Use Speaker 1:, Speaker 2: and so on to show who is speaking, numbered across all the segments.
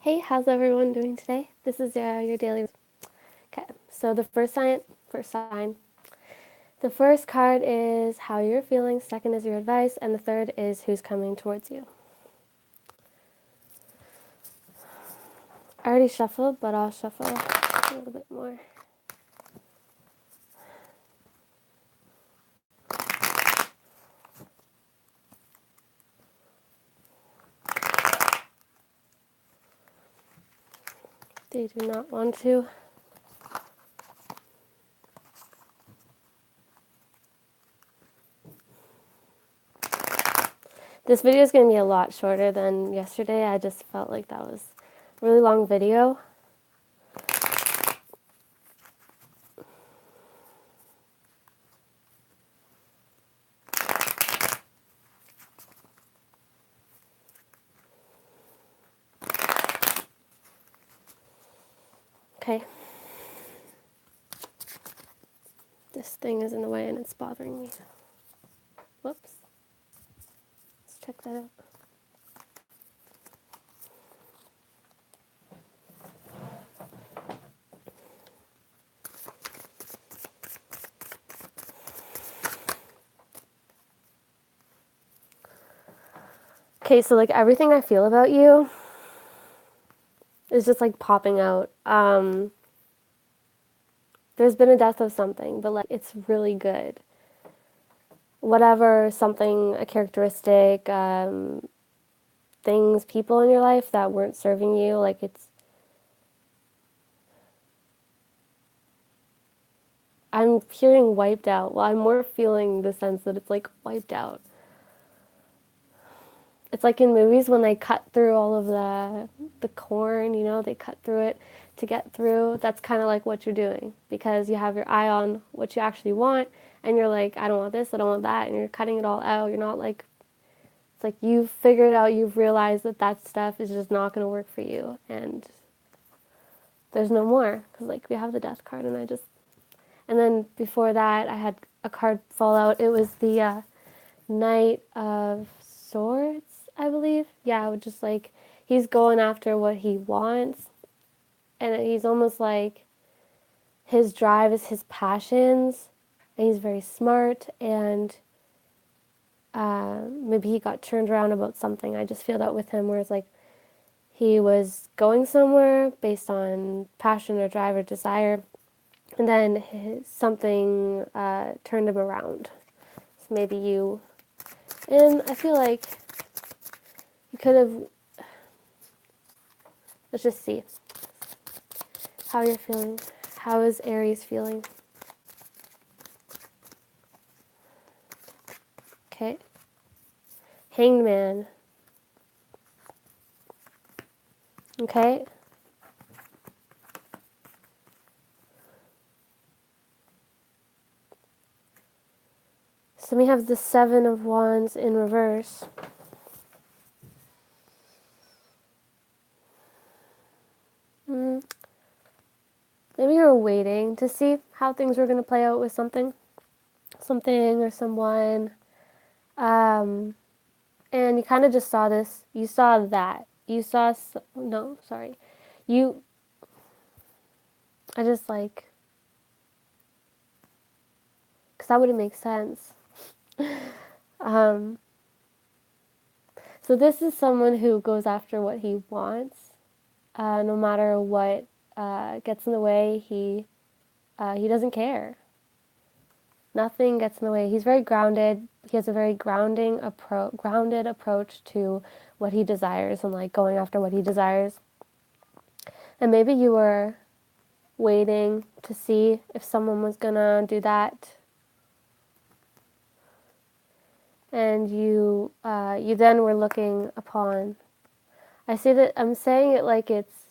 Speaker 1: Hey, how's everyone doing today? This is your daily. Okay, so the first card is how you're feeling, second is your advice, and the third is who's coming towards you. I already shuffled, but I'll shuffle a little bit more. They do not want to. This video is going to be a lot shorter than yesterday. I just felt like that was a really long video. Okay. This thing is in the way and it's bothering me. Whoops. Let's check that out. Okay, so like everything I feel about you is just like popping out. There's been a death of something, but like it's really good. Whatever, something, a characteristic, things, people in your life that weren't serving you, like I'm hearing wiped out. Well, I'm more feeling the sense that it's like wiped out. It's like in movies when they cut through all of the corn, they cut through it to get through. That's kind of like what you're doing because you have your eye on what you actually want and you're like, I don't want this, I don't want that, and you're cutting it all out. You're not like, it's like you've figured out, you've realized that that stuff is just not going to work for you and there's no more because like we have the death card and then before that I had a card fall out. It was the Knight of Swords, I believe. Yeah, just like he's going after what he wants, and he's almost like his drive is his passions, and he's very smart, and maybe he got turned around about something. I just feel that with him, where it's like he was going somewhere based on passion or drive or desire, and then something turned him around. So maybe you, and I feel like you could have. Let's just see how you're feeling. How is Aries feeling? Okay. Hanged Man. Okay. So we have the Seven of Wands in reverse. Maybe you're waiting to see how things were going to play out with something or someone. And you kind of just saw this. You saw that. You saw, no, sorry. You, I just like, because that wouldn't make sense. Um, so this is someone who goes after what he wants, no matter what gets in the way. He doesn't care. Nothing gets in the way. He's very grounded. He has a very grounded approach to what he desires and like going after what he desires. And maybe you were waiting to see if someone was gonna do that, and you then were looking upon. I see that I'm saying it like it's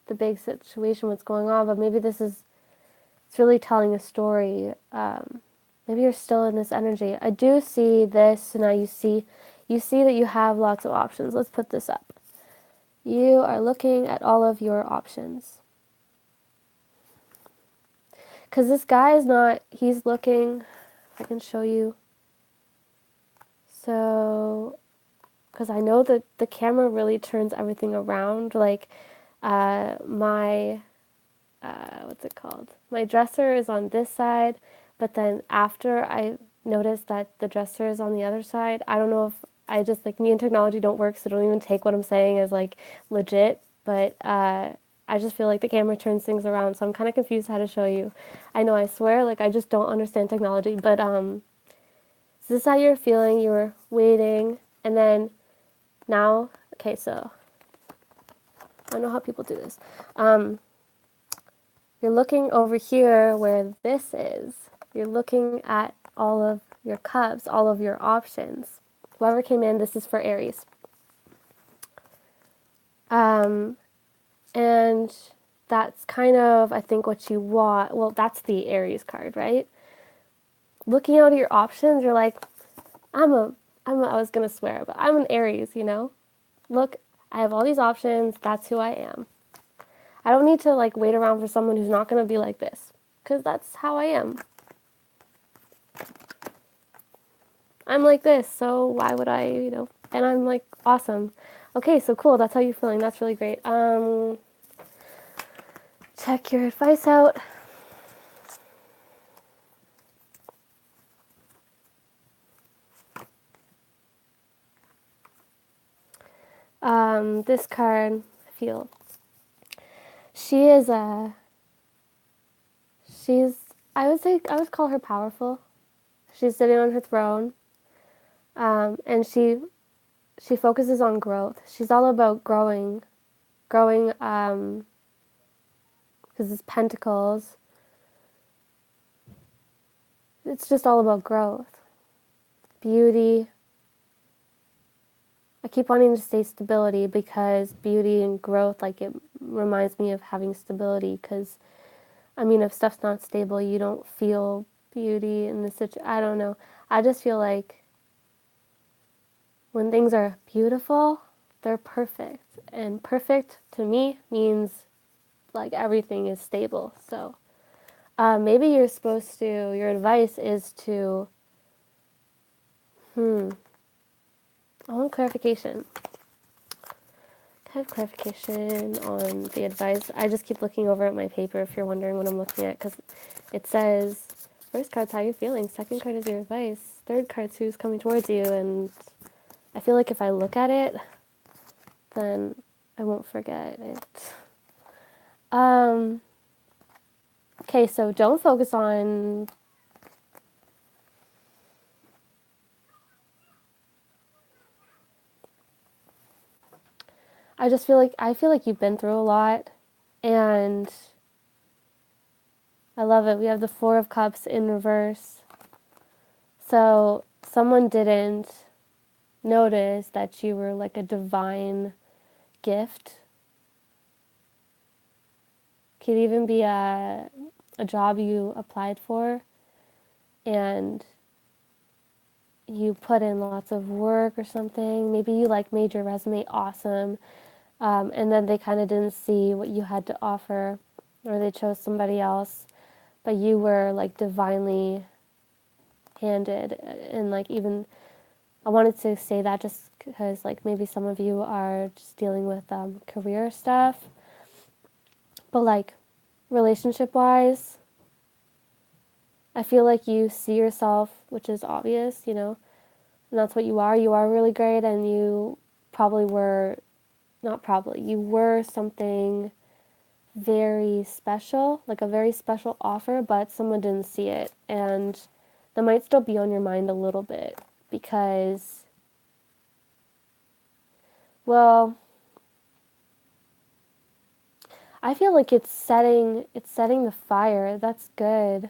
Speaker 1: the big situation, what's going on, but maybe it's really telling a story. Maybe you're still in this energy. I do see this, so now you see that you have lots of options. Let's put this up. You are looking at all of your options. Because this guy is not, he's looking, if I can show you. So, because I know that the camera really turns everything around. Like, my what's it called? My dresser is on this side, but then after I noticed that the dresser is on the other side, I don't know if I just like me and technology don't work, so don't even take what I'm saying as like legit. But I just feel like the camera turns things around, so I'm kind of confused how to show you. I know, I swear, like I just don't understand technology. But is this how you're feeling? You were waiting, and then now, okay, so I don't know how people do this. You're looking over here where this is. You're looking at all of your cups, all of your options. Whoever came in, this is for Aries. And that's kind of, I think, what you want. Well, that's the Aries card, right? Looking out at your options, you're like, I was going to swear, but I'm an Aries, you know? Look, I have all these options. That's who I am. I don't need to like wait around for someone who's not going to be like this, because that's how I am. I'm like this, so why would I, and I'm like awesome. Okay, so cool, that's how you're feeling. That's really great. Check your advice out. This card, I feel she is she's, I would call her powerful. She's sitting on her throne, and she focuses on growth. She's all about growing, because it's pentacles. It's just all about growth, beauty. I keep wanting to say stability because beauty and growth, like it reminds me of having stability. Because, I mean, if stuff's not stable, you don't feel beauty in the situation. I don't know. I just feel like when things are beautiful, they're perfect. And perfect to me means like everything is stable. So maybe your advice is to, I want clarification. Can I have clarification on the advice? I just keep looking over at my paper if you're wondering what I'm looking at, because it says, first card's how you're feeling, second card is your advice, third card's who's coming towards you, and I feel like if I look at it, then I won't forget it. Okay, so don't focus on, I feel like you've been through a lot, and I love it. We have the Four of Cups in reverse. So someone didn't notice that you were like a divine gift. Could even be a job you applied for and you put in lots of work or something. Maybe you like made your resume awesome, and then they kind of didn't see what you had to offer, or they chose somebody else. But you were like divinely handed, and like even I wanted to say that just because like maybe some of you are just dealing with career stuff, but like relationship wise, I feel like you see yourself, which is obvious, and that's what you are. You are really great, and you probably were, not probably, you were something very special, like a very special offer, but someone didn't see it. And that might still be on your mind a little bit because, well, I feel like it's setting the fire. That's good.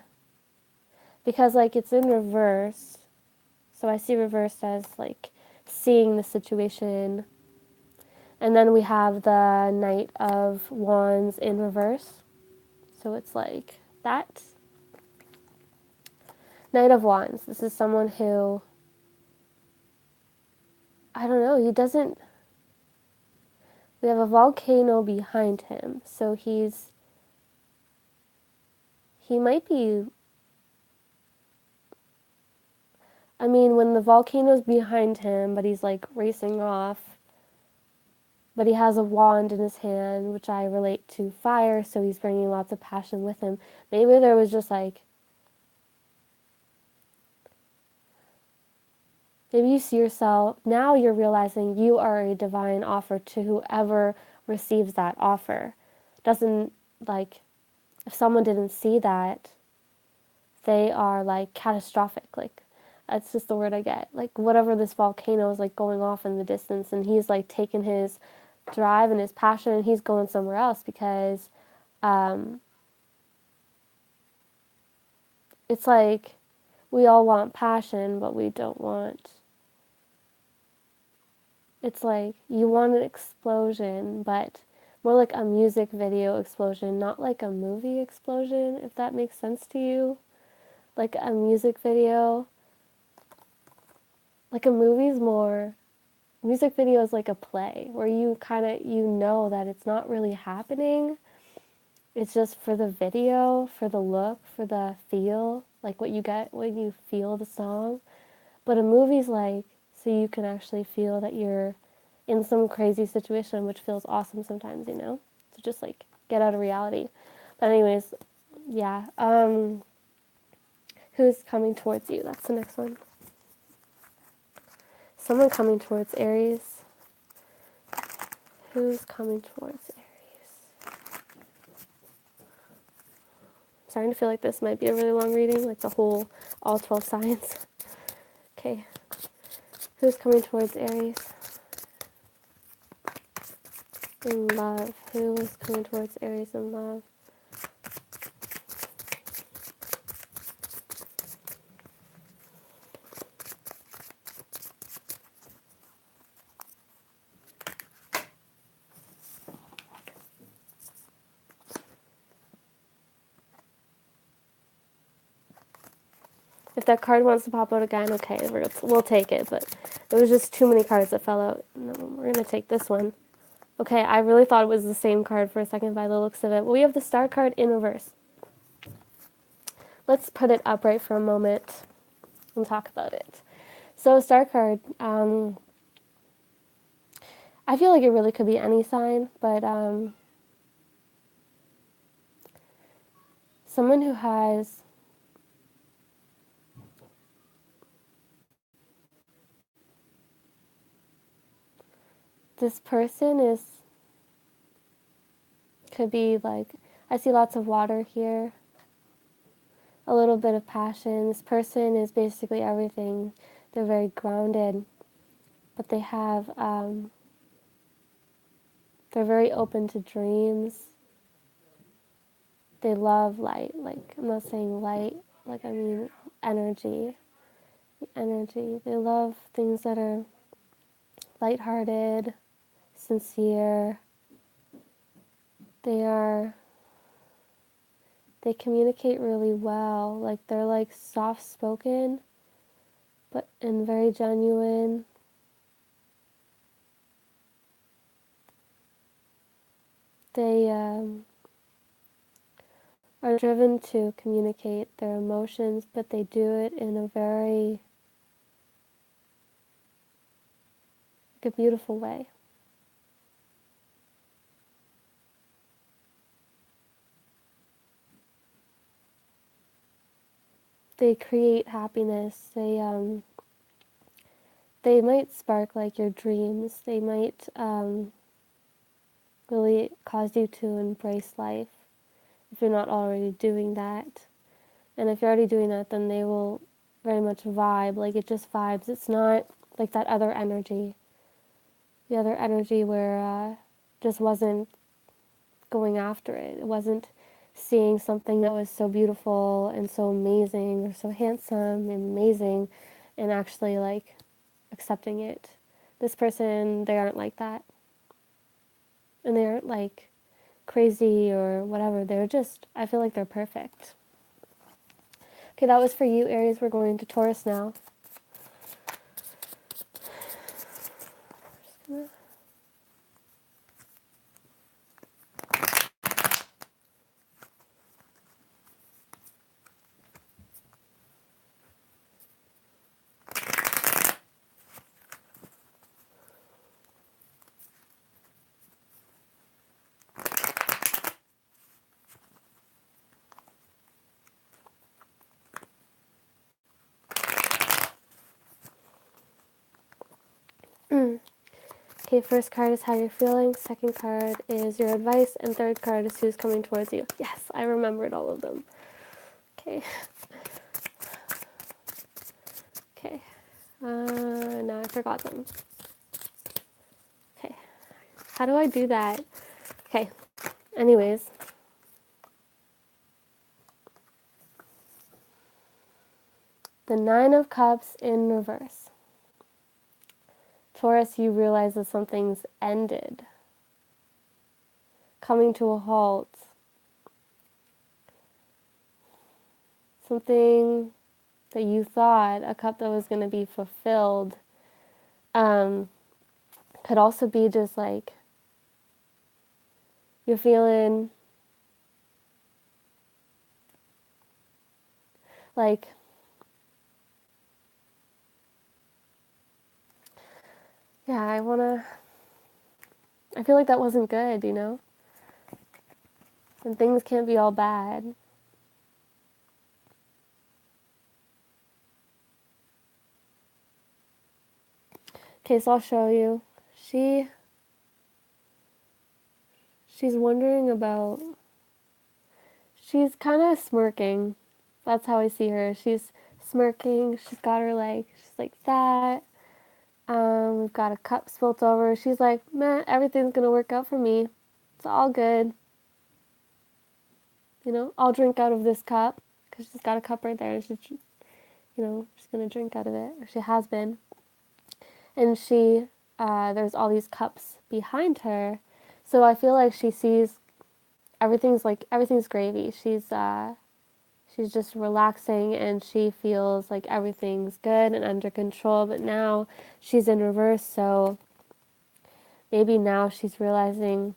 Speaker 1: Because like it's in reverse. So I see reversed as like seeing the situation. And then we have the Knight of Wands in reverse. So it's like that. Knight of Wands. This is someone who, I don't know, he doesn't, we have a volcano behind him. So he might be, I mean, when the volcano's behind him, but he's like racing off, but he has a wand in his hand, which I relate to fire, so he's bringing lots of passion with him. Maybe there was just like, maybe you see yourself, now you're realizing you are a divine offer to whoever receives that offer. Doesn't, like, if someone didn't see that, they are like catastrophic. Like, that's just the word I get. Like, whatever this volcano is like going off in the distance, and he's like taking his drive and his passion and he's going somewhere else because um, it's like we all want passion, but we don't want. It's like you want an explosion, but more like a music video explosion, not like a movie explosion, if that makes sense to you. Like a music video, like a movie's more. Music video is like a play where you kind of you know that it's not really happening. It's just for the video, for the look, for the feel, like what you get when you feel the song. But a movie's like so you can actually feel that you're in some crazy situation, which feels awesome sometimes, you know? To just like get out of reality. But anyways, yeah. Who's coming towards you? That's the next one. Someone coming towards Aries. Who's coming towards Aries? I'm starting to feel like this might be a really long reading, like the whole, all 12 signs. Okay. Who's coming towards Aries? In love. Who is coming towards Aries in love? If that card wants to pop out again, okay, we'll take it. But there was just too many cards that fell out. No, we're going to take this one. Okay, I really thought it was the same card for a second by the looks of it. Well, we have the Star card in reverse. Let's put it upright for a moment and talk about it. So, Star card, I feel like it really could be any sign, but someone who has this person is could be like, I see lots of water here, a little bit of passion. This person is basically everything. They're very grounded, but they have they're very open to dreams. They love light. Like, I'm not saying light, like I mean energy. Energy. They love things that are lighthearted, sincere. They are they communicate really well. Like, they're like soft spoken, but and very genuine. They are driven to communicate their emotions, but they do it in a very like a beautiful way. They create happiness. They might spark like your dreams. They might really cause you to embrace life if you're not already doing that. And if you're already doing that, then they will very much vibe. Like, it just vibes. It's not like that other energy. The other energy where just wasn't going after it. It wasn't seeing something that was so beautiful and so amazing or so handsome and amazing and actually like accepting it. This person, they aren't like that. And they aren't like crazy or whatever. They're just, I feel like they're perfect. Okay, that was for you, Aries. We're going to Taurus now. Okay, first card is how you're feeling, second card is your advice, and third card is who's coming towards you. Yes, I remembered all of them. Okay. Okay. No, I forgot them. Okay. How do I do that? Okay. Anyways. The Nine of Cups in reverse. Taurus, you realize that something's ended. Coming to a halt. Something that you thought, a cup that was going to be fulfilled, could also be just like you're feeling like yeah, I feel like that wasn't good, you know? And things can't be all bad. Okay, so I'll show you. She's wondering about, she's kind of smirking. That's how I see her. She's smirking. She's got her she's like that. We've got a cup spilt over. She's like, man, everything's gonna work out for me. It's all good. You know, I'll drink out of this cup because she's got a cup right there. And she's gonna drink out of it. Or she has been. And there's all these cups behind her. So I feel like she sees everything's gravy. She's just relaxing and she feels like everything's good and under control, but now she's in reverse, so maybe now she realizes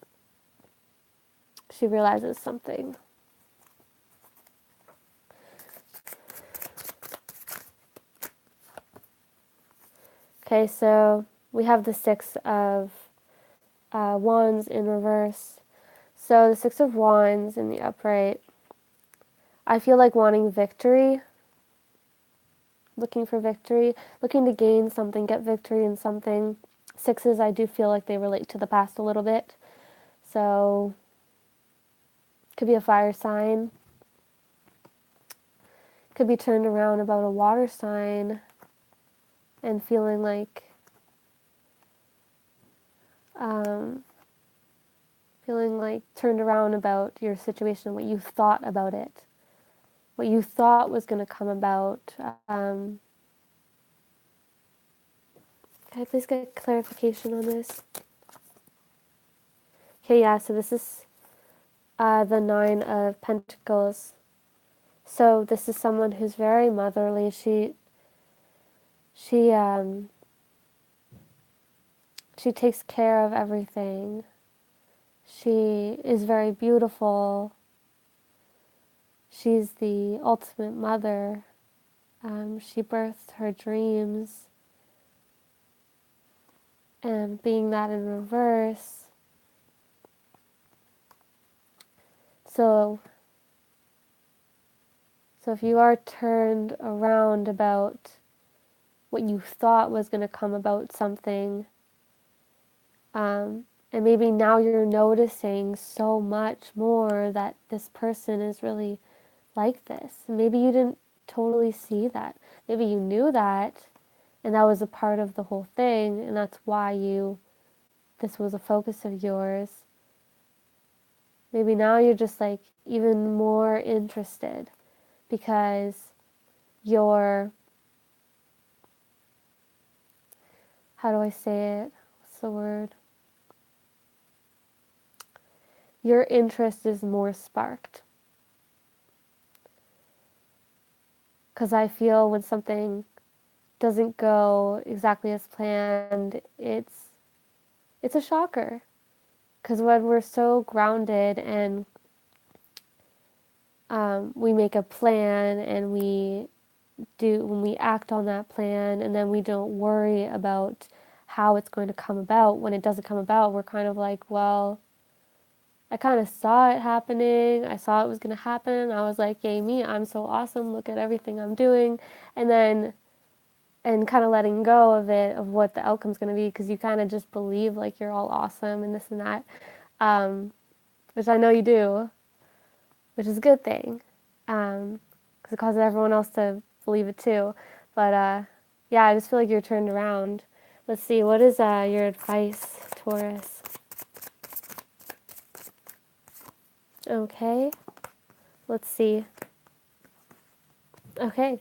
Speaker 1: something. Okay, so we have the Six of Wands in reverse. So the Six of Wands in the upright, I feel like wanting victory, looking for victory, looking to gain something, get victory in something. Sixes, I do feel like they relate to the past a little bit. So, could be a fire sign. Could be turned around about a water sign and um, feeling like turned around about your situation, what you thought about it, what you thought was going to come about. Can I please get clarification on this? Okay, yeah, so this is the Nine of Pentacles. So this is someone who's very motherly. She she takes care of everything. She is very beautiful. She's the ultimate mother. She birthed her dreams. And being that in reverse, so if you are turned around about what you thought was going to come about something, and maybe now you're noticing so much more that this person is really like this. Maybe you didn't totally see that. Maybe you knew that, and that was a part of the whole thing, and that's why this was a focus of yours. Maybe now you're just like even more interested because you're, how do I say it? What's the word? Your interest is more sparked. Because I feel when something doesn't go exactly as planned, it's a shocker. Because when we're so grounded and we make a plan and when we act on that plan and then we don't worry about how it's going to come about, when it doesn't come about, we're kind of like, well, I kind of saw it happening. I saw it was going to happen. I was like, yay me, I'm so awesome. Look at everything I'm doing. And then and kind of letting go of it, of what the outcome's going to be, because you kind of just believe like you're all awesome and this and that, um, which I know you do, which is a good thing, because it causes everyone else to believe it too. But yeah, I just feel like you're turned around. Let's see, what is your advice, Taurus? Okay, let's see. Okay,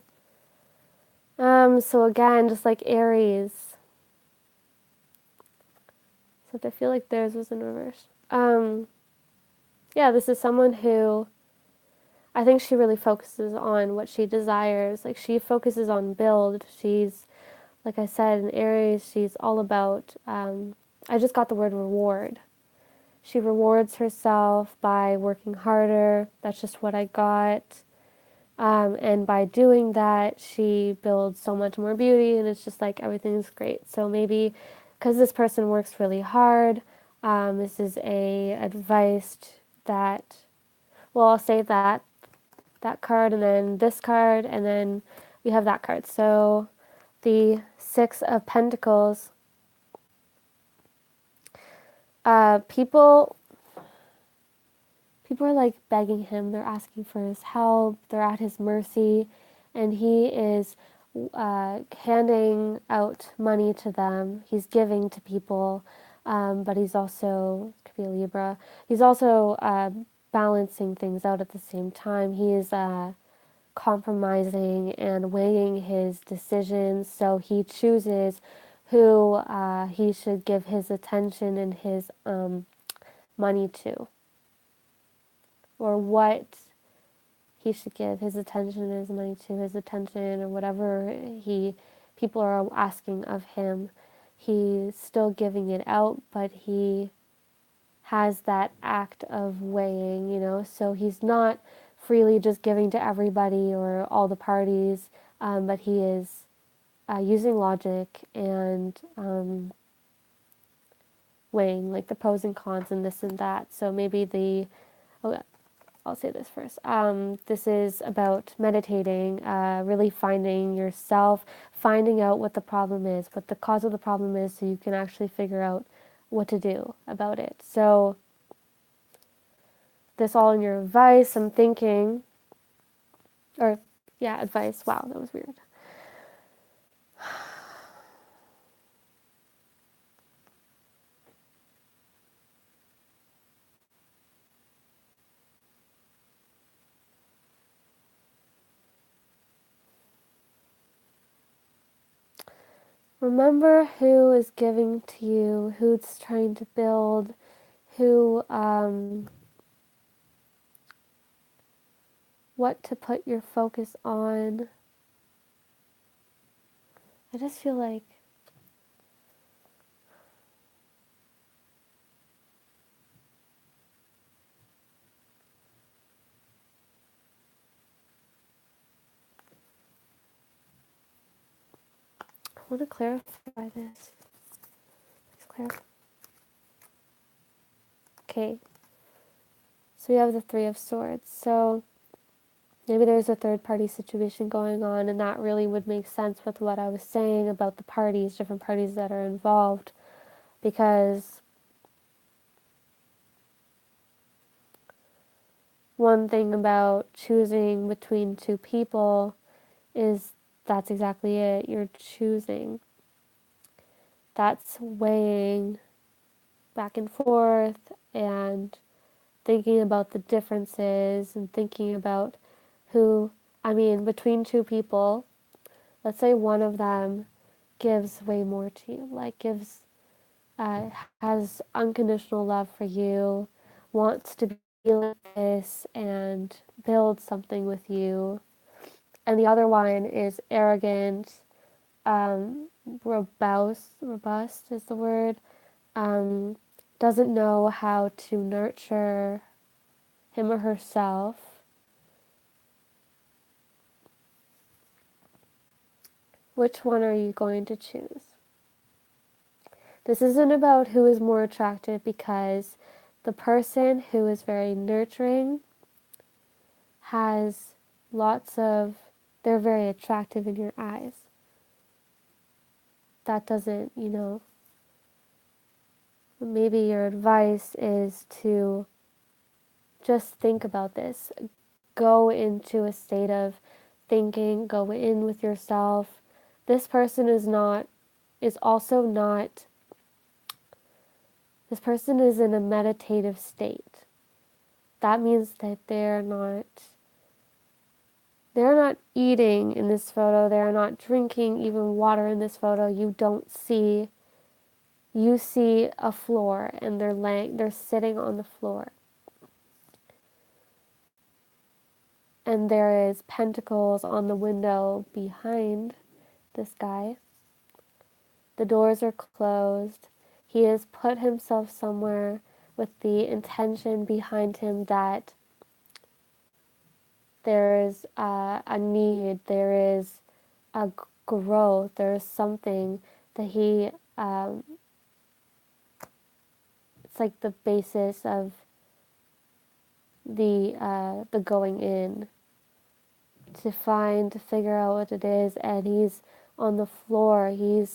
Speaker 1: so again, just like Aries, except I feel like theirs was in reverse. Yeah, this is someone who I think she really focuses on what she desires. Like she focuses on build. She's, like I said, in Aries, she's all about, I just got the word reward. She rewards herself by working harder. That's just what I got. And by doing that, she builds so much more beauty, and it's just like everything's great. So maybe because this person works really hard, this is a advice that, well, I'll say that card, and then this card, and then we have that card. So the Six of Pentacles, people are like begging him. They're asking for his help. They're at his mercy, and he is handing out money to them. He's giving to people, but he's also, could be a Libra. He's also balancing things out at the same time. He is compromising and weighing his decisions, so he chooses who he should give his attention and his money to, or what he should give his attention and his money to, his attention or whatever he people are asking of him. He's still giving it out, but he has that act of weighing, so he's not freely just giving to everybody or all the parties, but he is using logic and weighing like the pros and cons and this and that. So maybe oh, I'll say this first. This is about meditating, really finding yourself, finding out what the problem is, what the cause of the problem is, so you can actually figure out what to do about it. So this all in your advice, I'm thinking, or yeah, advice. Wow, that was weird. Remember who is giving to you, who's trying to build, who, what to put your focus on. I just feel like I want to clarify this. Let's clarify. Okay, so we have the Three of Swords. So maybe there's a third party situation going on, and that really would make sense with what I was saying about the parties, different parties that are involved, because one thing about choosing between two people is that's exactly it. You're choosing. That's weighing back and forth and thinking about the differences and thinking about who, I mean, between two people, let's say one of them gives way more to you, like uh, has unconditional love for you, wants to be like this and build something with you, and the other one is arrogant, robust is the word, um, doesn't know how to nurture him or herself. Which one are you going to choose? This isn't about who is more attractive, because the person who is very nurturing has lots of, they're very attractive in your eyes. that doesn't, maybe your advice is to just think about this. Go into a state of thinking, go in with yourself. This person is also not, this person is in a meditative state. That means that they're not eating in this photo, they're not drinking even water in this photo. You see a floor and they're sitting on the floor. And there is pentacles on the window behind this guy. The doors are closed. He has put himself somewhere with the intention behind him that there is a need, there is a growth, there is something that it's like the basis of the going in to figure out what it is, and he's on the floor, and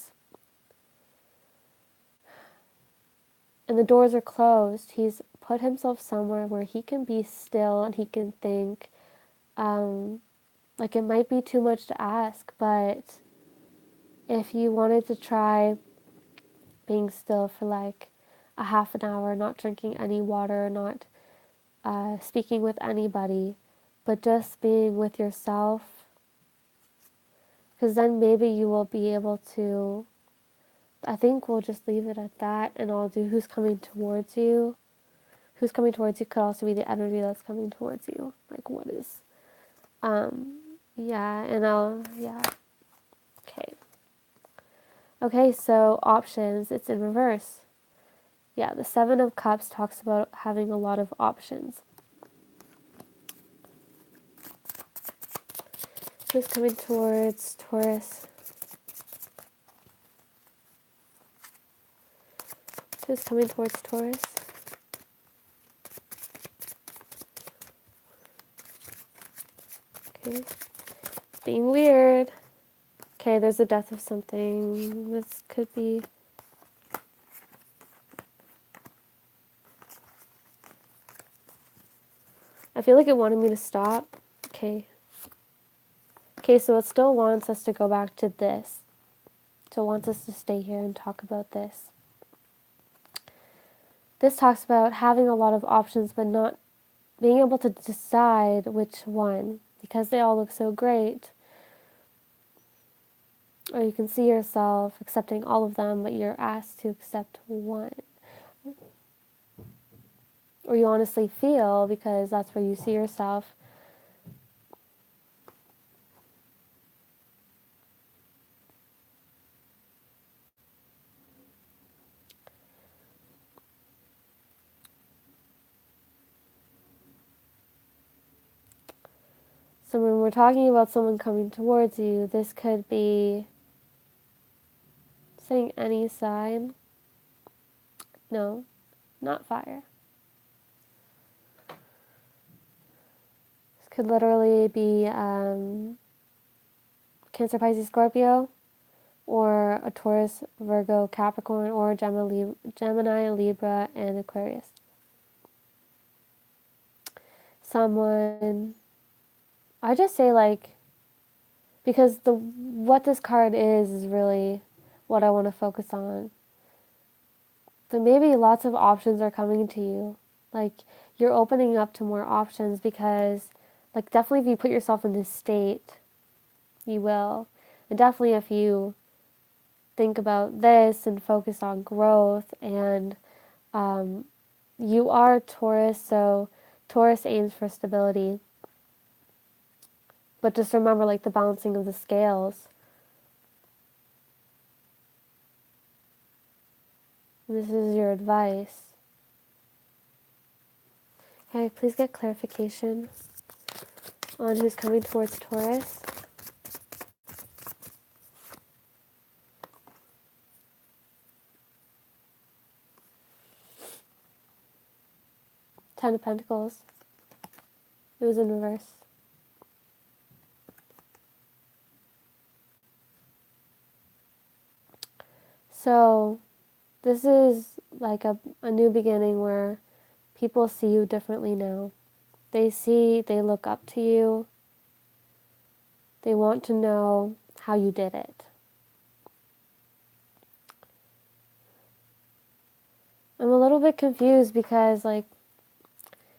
Speaker 1: the doors are closed. He's put himself somewhere where he can be still and he can think. Like, it might be too much to ask, but if you wanted to try being still for like a half an hour, not drinking any water, not speaking with anybody, but just being with yourself, because then maybe you will be able to. I think we'll just leave it at that, and I'll do who's coming towards you. Who's coming towards you could also be the energy that's coming towards you. Like, what is, yeah, yeah. Okay. Okay, so options, it's in reverse. Yeah, the Seven of Cups talks about having a lot of options. Who's coming towards Taurus? Who's coming towards Taurus? Okay. Being weird. Okay, there's a death of something. This could be... I feel like it wanted me to stop. Okay. Okay, so it still wants us to go back to this. So it wants us to stay here and talk about this. This talks about having a lot of options, but not being able to decide which one, because they all look so great. Or you can see yourself accepting all of them, but you're asked to accept one. Or you honestly feel, because that's where you see yourself. So when we're talking about someone coming towards you, this could be saying any sign. No, not fire. This could literally be Cancer, Pisces, Scorpio, or a Taurus, Virgo, Capricorn, or Gemini, Libra, and Aquarius. Someone, I just say, like, because what this card is really what I want to focus on. So maybe lots of options are coming to you. Like, you're opening up to more options because, like, definitely if you put yourself in this state, you will. And definitely if you think about this and focus on growth, and you are Taurus, so Taurus aims for stability. But just remember, like, the balancing of the scales. This is your advice. Okay, please get clarification on who's coming towards Taurus. Ten of Pentacles. It was in reverse. So this is like a new beginning where people see you differently now. They look up to you. They want to know how you did it. I'm a little bit confused because, like,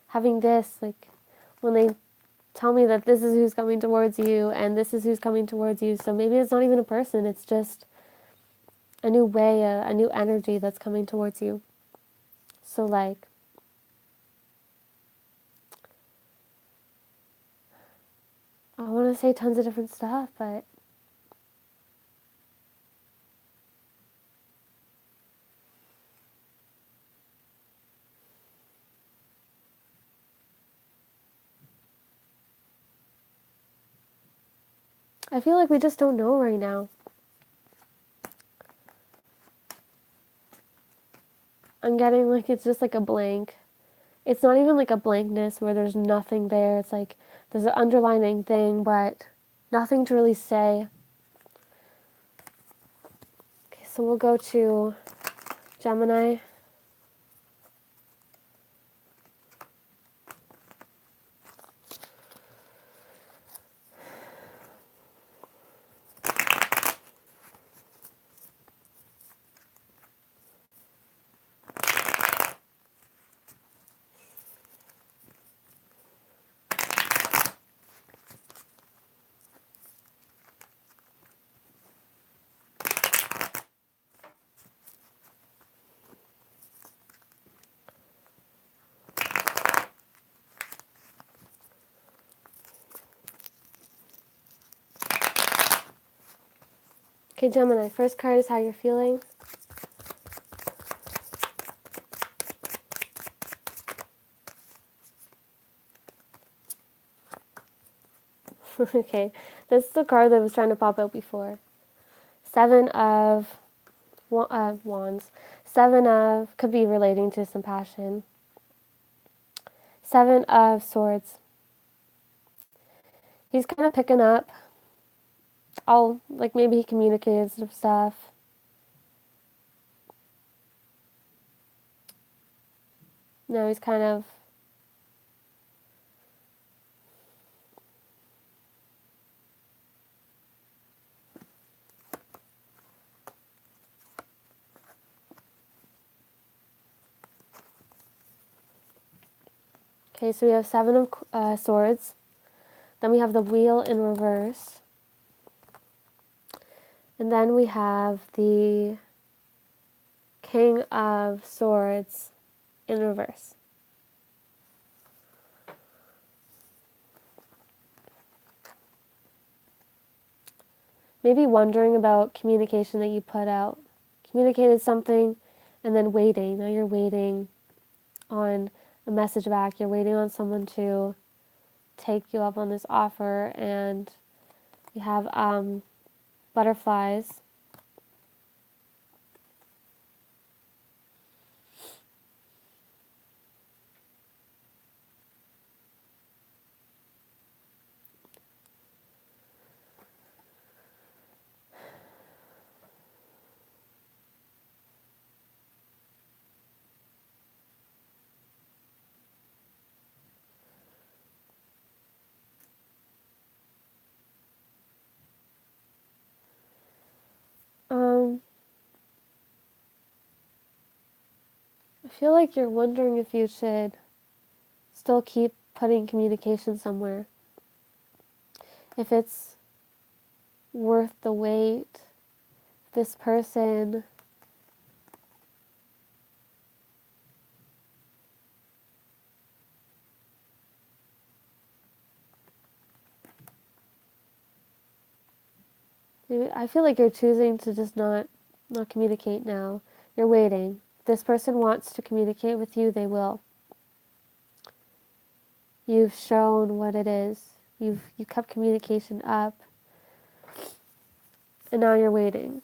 Speaker 1: having this, like, when they tell me that this is who's coming towards you and this is who's coming towards you, so maybe it's not even a person, it's just a new way, a new energy that's coming towards you. So, like, I want to say tons of different stuff, but I feel like we just don't know right now. I'm getting like it's just like a blank. It's not even like a blankness where there's nothing there. It's like there's an underlining thing, but nothing to really say. Okay, so we'll go to Gemini. Okay, Gemini, first card is how you're feeling. Okay, this is the card that was trying to pop out before. Seven of Wands. Seven of, could be relating to some passion. Seven of Swords. He's kind of picking up. Like maybe he communicated some stuff. Now he's kind of okay, so we have Seven of Swords. Then we have the Wheel in reverse. And then we have the King of Swords in reverse. Maybe wondering about communication that you put out. Communicated something and then waiting. Now you're waiting on a message back. You're waiting on someone to take you up on this offer, and you have butterflies. I feel like you're wondering if you should still keep putting communication somewhere. If it's worth the wait. This person I feel like you're choosing to just not communicate now. You're waiting. If this person wants to communicate with you, they will. You've shown what it is. You kept communication up, and now you're waiting.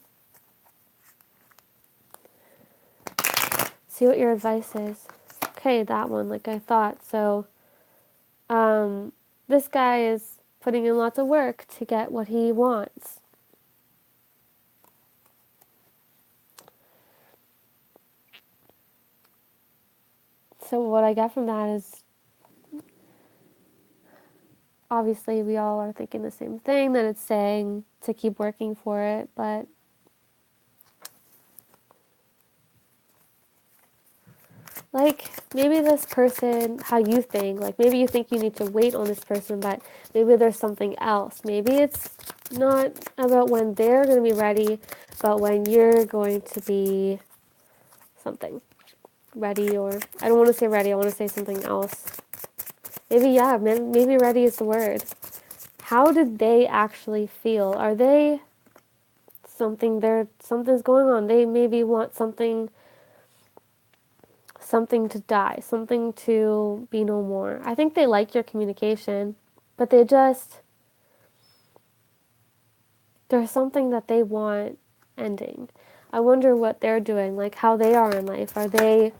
Speaker 1: See what your advice is. Okay, that one, like I thought. So, this guy is putting in lots of work to get what he wants. So what I get from that is obviously we all are thinking the same thing, that it's saying to keep working for it, but like maybe this person, how you think, like maybe you think you need to wait on this person, but maybe there's something else. Maybe it's not about when they're going to be ready, but when you're going to be something ready. Or I don't want to say ready, I want to say something else. Maybe, yeah, maybe ready is the word. How did they actually feel? Are they something's going on? They maybe want something to die, something to be no more. I think they like your communication, but there's something that they want ending. I wonder what they're doing, like how they are in life. Are they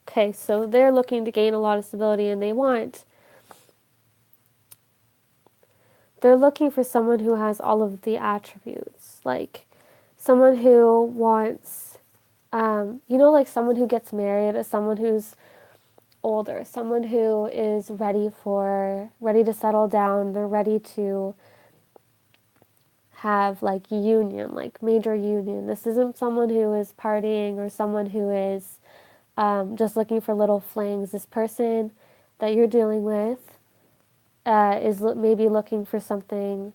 Speaker 1: okay? So they're looking to gain a lot of stability, and they're looking for someone who has all of the attributes, like someone who wants, like someone who gets married, is someone who's older, someone who is ready to settle down. They're ready to have like union, like major union. This isn't someone who is partying or someone who is just looking for little flings. This person that you're dealing with is maybe looking for something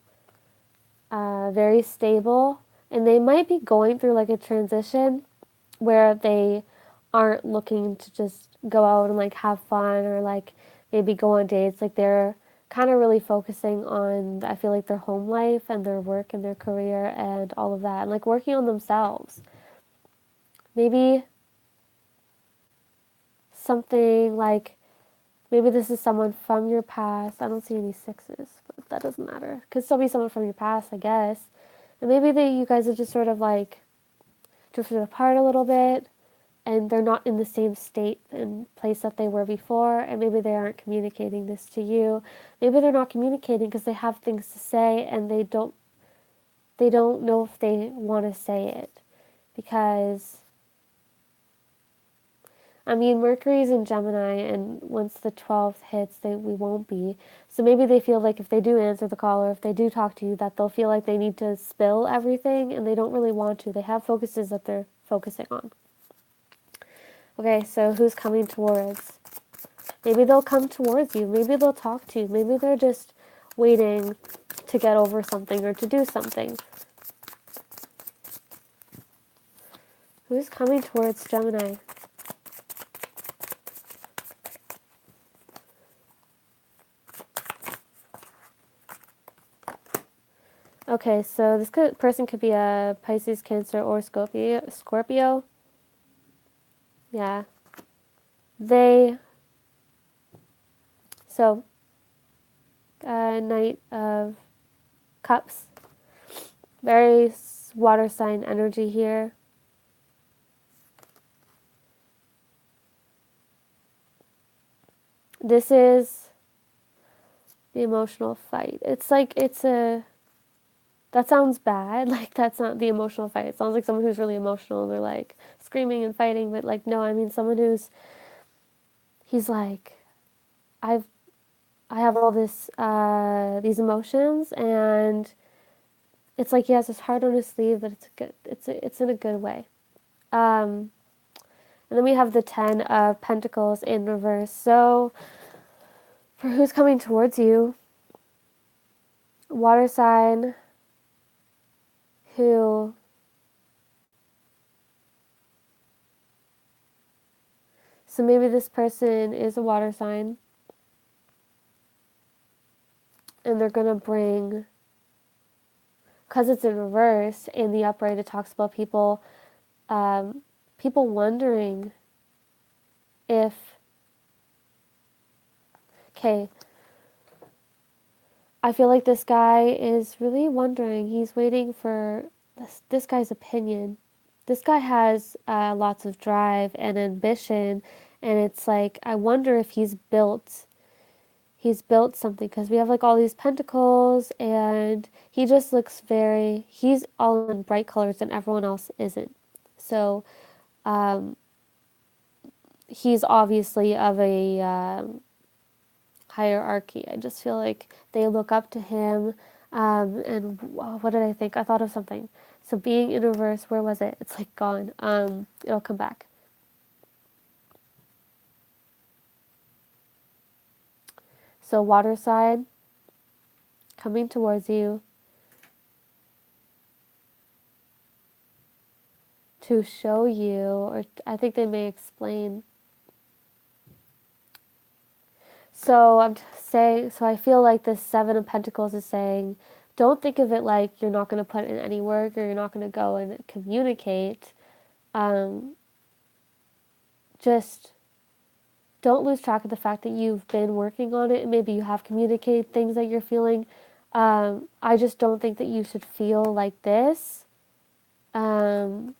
Speaker 1: very stable, and they might be going through like a transition where they aren't looking to just go out and like have fun or like maybe go on dates. Like they're kind of really focusing on, I feel like, their home life and their work and their career and all of that, and like working on themselves. Maybe something like, maybe this is someone from your past. I don't see any sixes, but that doesn't matter. Could still be someone from your past, I guess. And maybe you guys are just sort of like drifted apart a little bit, and they're not in the same state and place that they were before, and maybe they aren't communicating this to you. Maybe they're not communicating because they have things to say and they don't know if they want to say it, because I mean, Mercury's in Gemini, and once the 12th hits, we won't be. So maybe they feel like if they do answer the call or if they do talk to you, that they'll feel like they need to spill everything, and they don't really want to. They have focuses that they're focusing on. Okay, so who's coming towards? Maybe they'll come towards you. Maybe they'll talk to you. Maybe they're just waiting to get over something or to do something. Who's coming towards Gemini? Okay, so this person could be a Pisces, Cancer, or Scorpio. Yeah. So, Knight of Cups. Very water sign energy here. This is the emotional fight. It's like, that sounds bad. Like, that's not the emotional fight. It sounds like someone who's really emotional. They're like screaming and fighting, but like, no, I mean someone he's like, I have all these emotions, and it's like he has his heart on his sleeve, but it's in a good way. And then we have the 10 of Pentacles in reverse. So for who's coming towards you, water sign who so maybe this person is a water sign, and they're gonna bring, because it's in reverse. In the upright, it talks about people wondering if, okay, I feel like this guy is really wondering. He's waiting for this guy's opinion. This guy has lots of drive and ambition, and it's like, I wonder if he's built something, because we have like all these pentacles, and he just looks he's all in bright colors and everyone else isn't. So he's obviously of a hierarchy. I just feel like they look up to him. And what did I think? I thought of something. So being in reverse, where was it? It's like gone. It'll come back. So water side coming towards you to show you, or I think they may explain. So I'm saying, so I feel like this Seven of Pentacles is saying, don't think of it like you're not going to put in any work or you're not going to go and communicate. Um, just don't lose track of the fact that you've been working on it and maybe you have communicated things that you're feeling. I just don't think that you should feel like this. I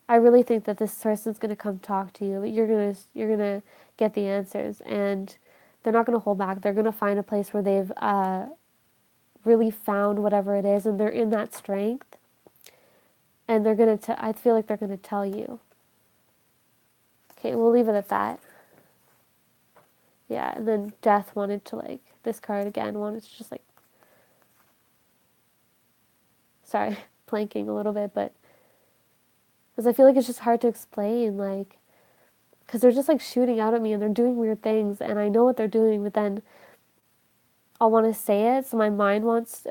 Speaker 1: really think that this person's going to come talk to you. You're gonna get the answers, and they're not going to hold back. They're going to find a place where they've really found whatever it is, and they're in that strength. And they're going to. I feel like they're going to tell you. Okay, we'll leave it at that. Yeah, and then Death wanted to like this card again. Wanted to just like, sorry, planking a little bit, but because I feel like it's just hard to explain, like, because they're just like shooting out at me and they're doing weird things, and I know what they're doing, but then I'll want to say it, so my mind wants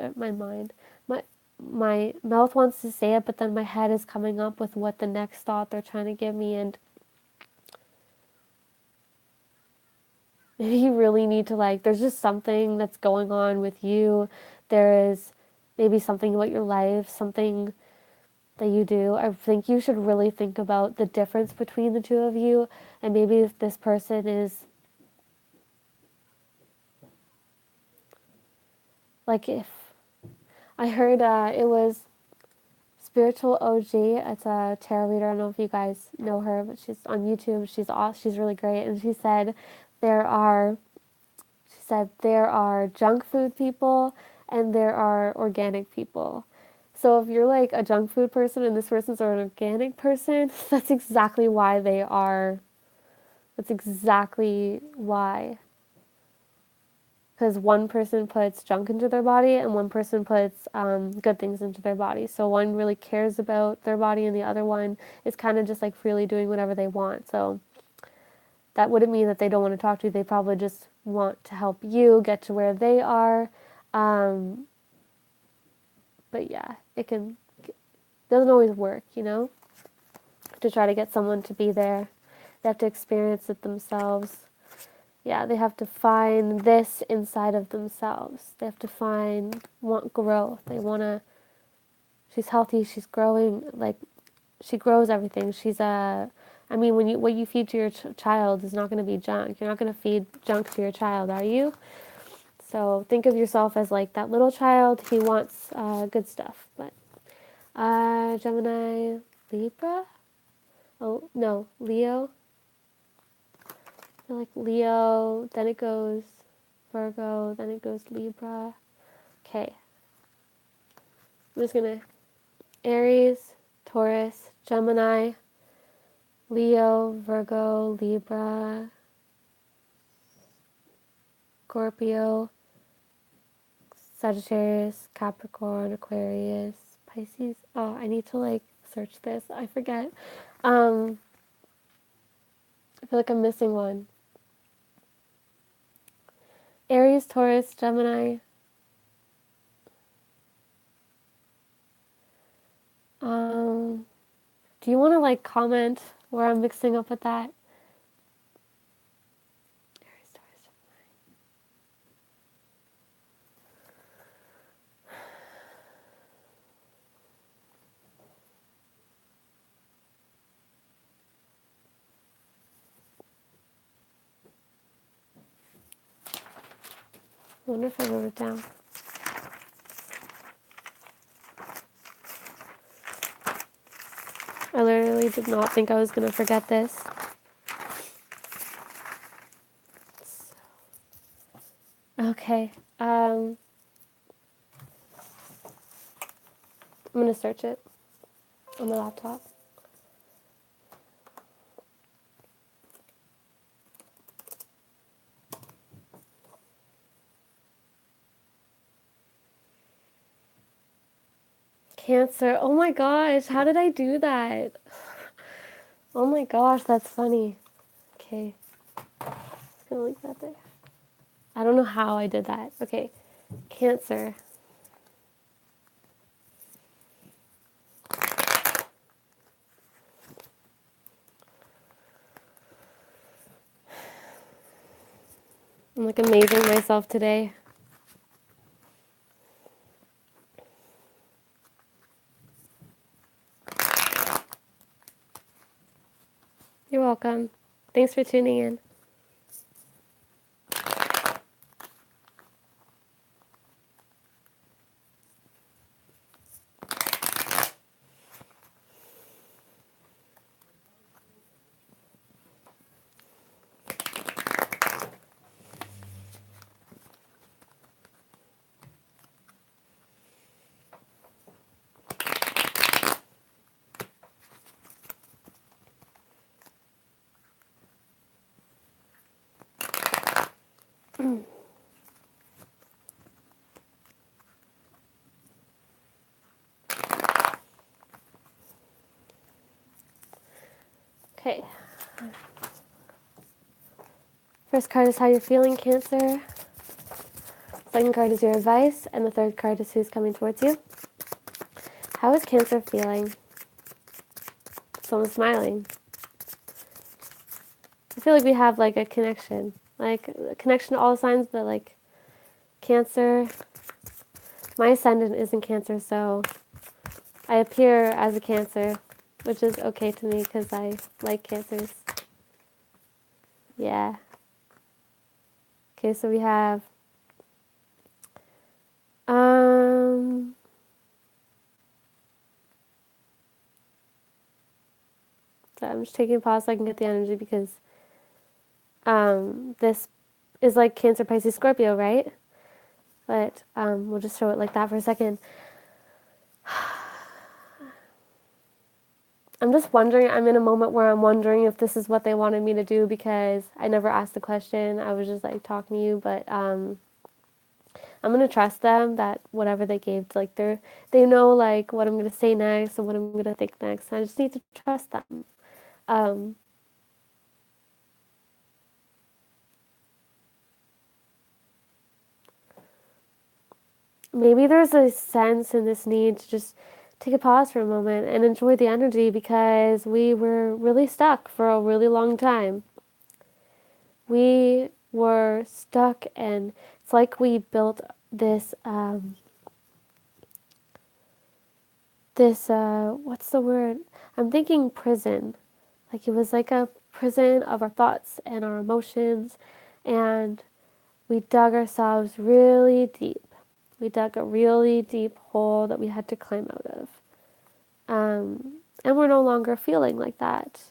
Speaker 1: my mouth wants to say it, but then my head is coming up with what the next thought they're trying to give me, and maybe you really need to like. There's just something that's going on with you. There is maybe something about your life, something that you do. I think you should really think about the difference between the two of you, and maybe if this person is like, if I heard it was Spiritual OG. It's a tarot reader. I don't know if you guys know her, but she's on YouTube. She's awesome. She's really great. And there are she said there are junk food people and there are organic people. So if you're like a junk food person and this person's an organic person, that's exactly why they are. That's exactly why. Because one person puts junk into their body and one person puts good things into their body. So one really cares about their body and the other one is kind of just like freely doing whatever they want. So that wouldn't mean that they don't want to talk to you. They probably just want to help you get to where they are. Um, but yeah, doesn't always work, to try to get someone to be there. They have to experience it themselves. Yeah, they have to find this inside of themselves. They have to want growth. She's healthy, she's growing, like, she grows everything. I mean, what you feed to your child is not going to be junk. You're not going to feed junk to your child, are you? So think of yourself as like that little child. He wants good stuff. But Gemini, Libra? Oh, no, Leo. I feel like Leo, then it goes Virgo, then it goes Libra. Okay. I'm just going to Aries, Taurus, Gemini, Leo, Virgo, Libra, Scorpio, Sagittarius, Capricorn, Aquarius, Pisces. Oh, I need to like search this. I forget. I feel like I'm missing one. Aries, Taurus, Gemini. Do you want to like comment where I'm mixing up with that? Aries, Taurus, I wonder if I wrote it down. I literally did not think I was going to forget this. Okay. I'm going to search it on the laptop. Cancer. Oh my gosh, how did I do that? Oh my gosh, that's funny. Okay, just gonna leave that there. I don't know how I did that. Okay, Cancer. I'm like amazing myself today. You're welcome. Thanks for tuning in. Okay. First card is how you're feeling, Cancer. Second card is your advice, and the third card is who's coming towards you. How is Cancer feeling? Someone's smiling. I feel like we have like a connection. Like a connection to all signs, but like Cancer. My ascendant is in Cancer, so I appear as a Cancer, which is okay to me because I like Cancers. Yeah. Okay, so we have so I'm just taking a pause so I can get the energy because this is like Cancer, Pisces, Scorpio, right? But we'll just show it like that for a second. I'm just wondering, I'm in a moment where I'm wondering if this is what they wanted me to do because I never asked the question. I was just like talking to you, but I'm gonna trust them that whatever they gave, like they know like what I'm gonna say next and what I'm gonna think next. I just need to trust them. Um, Maybe there's a sense in this need to just take a pause for a moment and enjoy the energy because we were really stuck for a really long time. We were stuck, and it's like we built this what's the word? I'm thinking prison. Like it was like a prison of our thoughts and our emotions, and we dug ourselves really deep. We dug a really deep hole that we had to climb out of. And we're no longer feeling like that.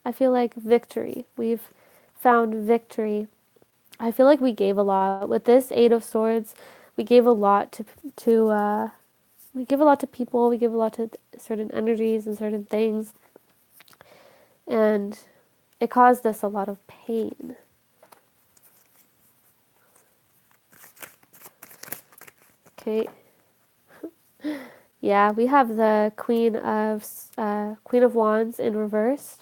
Speaker 1: I feel like victory. We've found victory. I feel like we gave a lot with this Eight of Swords. We gave a lot we give a lot to people. We give a lot to certain energies and certain things, and it caused us a lot of pain. Okay. Yeah, we have the Queen of Wands in reverse.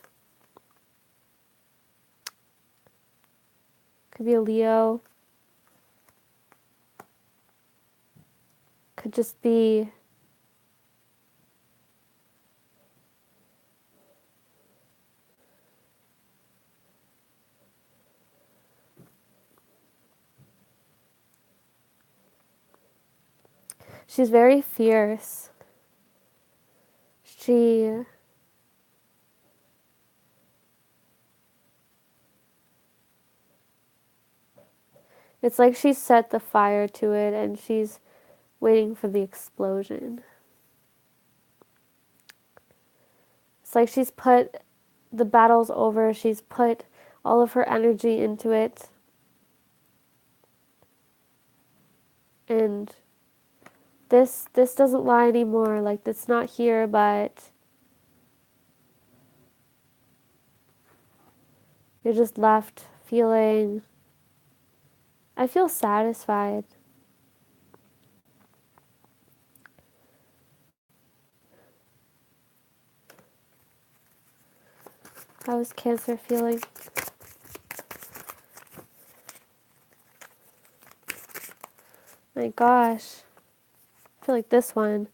Speaker 1: Could be a Leo. Could just be she's very fierce. She It's like she set the fire to it and she's waiting for the explosion. It's like she's put the battle's over, she's put all of her energy into it. And this doesn't lie anymore. Like it's not here, but you're just left feeling I feel satisfied. How's Cancer feeling? My gosh. I feel like this one.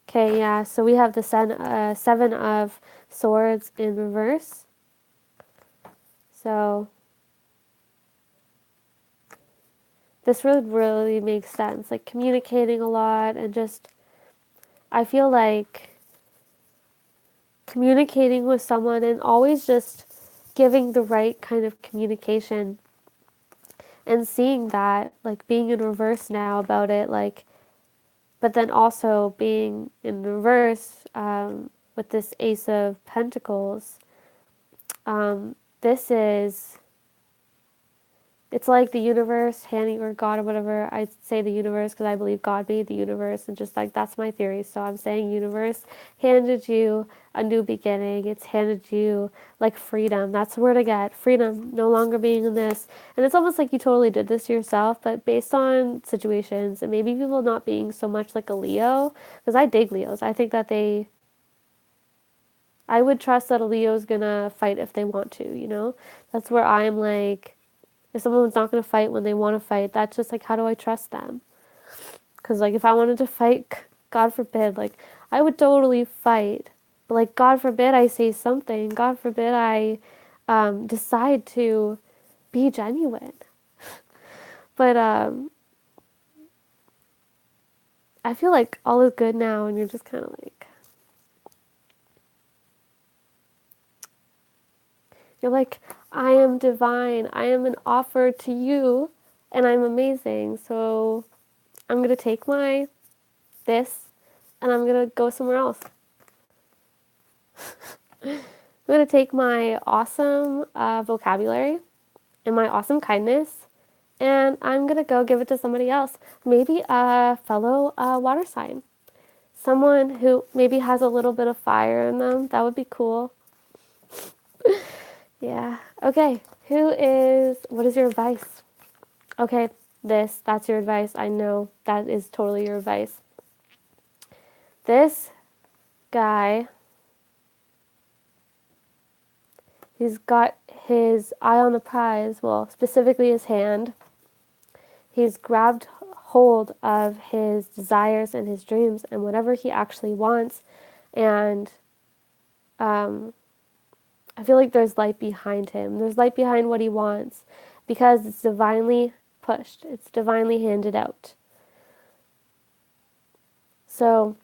Speaker 1: Okay, yeah, so we have the Seven of Swords in reverse. So this would really make sense. Like communicating a lot and just, I feel like communicating with someone and always just giving the right kind of communication and seeing that, like being in reverse now about it, like, but then also being in reverse with this Ace of Pentacles. This is, it's like the universe handing, or God or whatever. I say the universe because I believe God made the universe, and just like that's my theory. So I'm saying universe handed you a new beginning. It's handed you like freedom. That's the word I get. Freedom, no longer being in this. And it's almost like you totally did this to yourself, but based on situations and maybe people not being so much like a Leo, because I dig Leos. I think that I would trust that a Leo's gonna fight if they want to, you know? That's where I'm like, if someone's not going to fight when they want to fight, that's just like, how do I trust them? Because, like, if I wanted to fight, God forbid, like, I would totally fight. But, like, God forbid I say something. God forbid I decide to be genuine. But I feel like all is good now, and you're just kind of like, you're like, I am divine. I am an offer to you, and I'm amazing. So I'm going to take this, and I'm going to go somewhere else. I'm going to take my awesome vocabulary and my awesome kindness, and I'm going to go give it to somebody else. Maybe a fellow water sign. Someone who maybe has a little bit of fire in them. That would be cool. Yeah. Okay. What is your advice? Okay, that's your advice. I know that is totally your advice. This guy, he's got his eye on the prize, well, specifically his hand. He's grabbed hold of his desires and his dreams and whatever he actually wants. And I feel like there's light behind him. There's light behind what he wants because it's divinely pushed, it's divinely handed out. So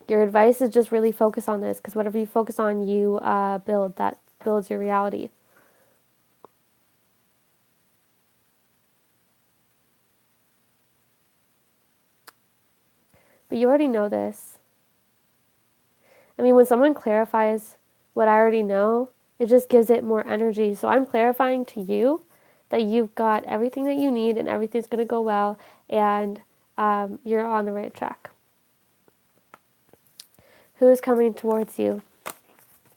Speaker 1: your advice is just really focus on this, because whatever you focus on, you build. That builds your reality. But you already know this. I mean, when someone clarifies what I already know, it just gives it more energy. So I'm clarifying to you that you've got everything that you need and everything's going to go well, and you're on the right track. Who is coming towards you?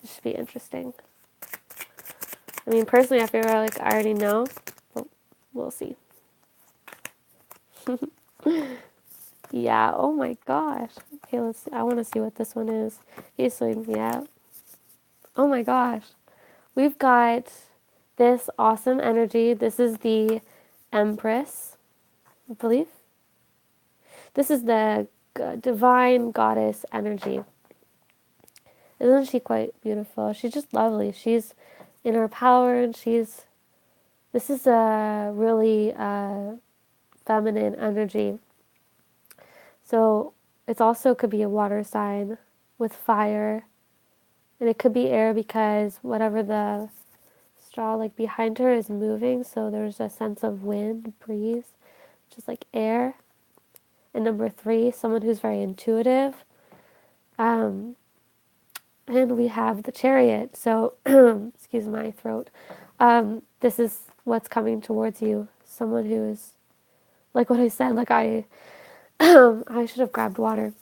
Speaker 1: This should be interesting. I mean, personally, I feel like I already know, but we'll see. Yeah, oh my gosh. Okay, let's see. I want to see what this one is. He's like, yeah. Oh my gosh. We've got this awesome energy. This is the Empress, I believe. This is the divine goddess energy. Isn't she quite beautiful? She's just lovely. She's in her power, and this is a really feminine energy. So it also could be a water sign with fire, and it could be air because whatever the straw like behind her is moving, so there's a sense of wind, breeze, just like air. And number 3, someone who's very intuitive. And we have the Chariot. So, excuse my throat. This is what's coming towards you. Someone who is, like what I said, like I should have grabbed water.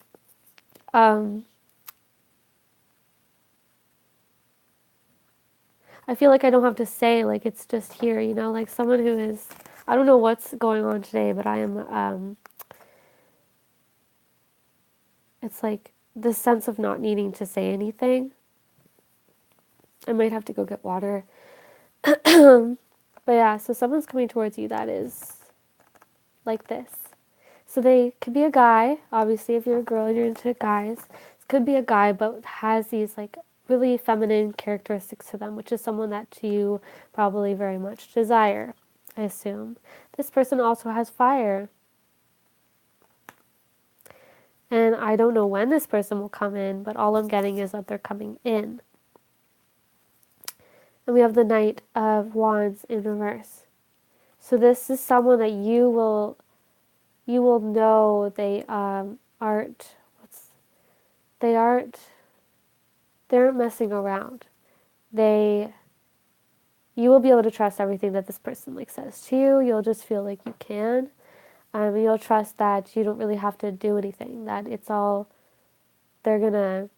Speaker 1: I feel like I don't have to say, like it's just here, you know, like someone who is, I don't know what's going on today, but I am, it's like this sense of not needing to say anything. I might have to go get water. But yeah, so someone's coming towards you that is like this. So they could be a guy, obviously, if you're a girl and you're into guys. This could be a guy, but has these like really feminine characteristics to them, which is someone that you probably very much desire, I assume. This person also has fire. And I don't know when this person will come in, but all I'm getting is that they're coming in. And we have the Knight of Wands in reverse. So this is someone that you will know they aren't messing around. You will be able to trust everything that this person like says to you. You'll just feel like you can. You'll trust that you don't really have to do anything. That it's all they're gonna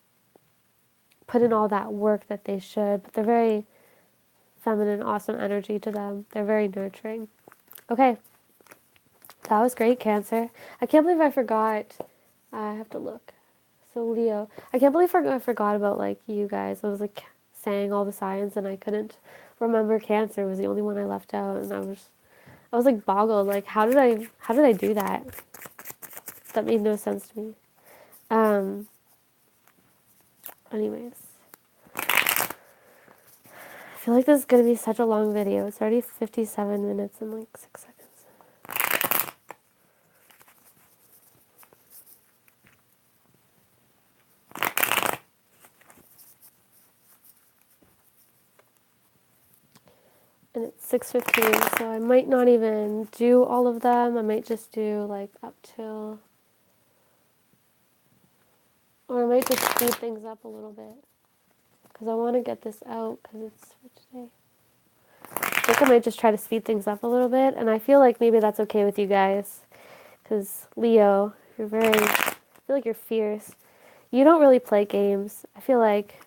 Speaker 1: put in all that work that they should. But they're very feminine, awesome energy to them. They're very nurturing. Okay, that was great, Cancer. I can't believe I forgot. I have to look. So Leo, I can't believe I forgot about like you guys. I was like saying all the signs and I couldn't remember Cancer. It was the only one I left out, and I was like boggled. Like how did I do that? That made no sense to me. Anyways, I feel like this is gonna be such a long video. It's already 57 minutes and like 6 seconds. And it's 6:15, so I might not even do all of them. I might just do like up till, or I might just speed things up a little bit because I want to get this out because it's for today. I think I might just try to speed things up a little bit, and I feel like maybe that's okay with you guys because Leo, I feel like you're fierce. You don't really play games. I feel like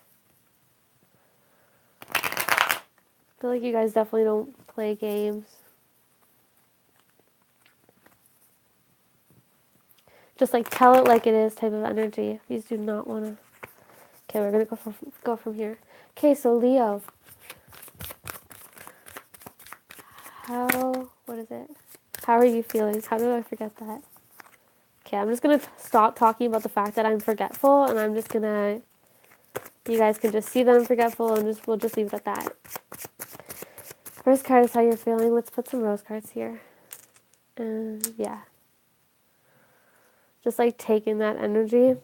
Speaker 1: you guys definitely don't play games. Just like tell it like it is type of energy. These do not want to. Okay, we're gonna go from here. Okay, so Leo, what is it? How are you feeling? How did I forget that? Okay, I'm just gonna stop talking about the fact that I'm forgetful, and I'm just gonna. You guys can just see that I'm forgetful, and we'll just leave it at that. First card is how you're feeling. Let's put some rose cards here. Yeah. Just like taking that energy.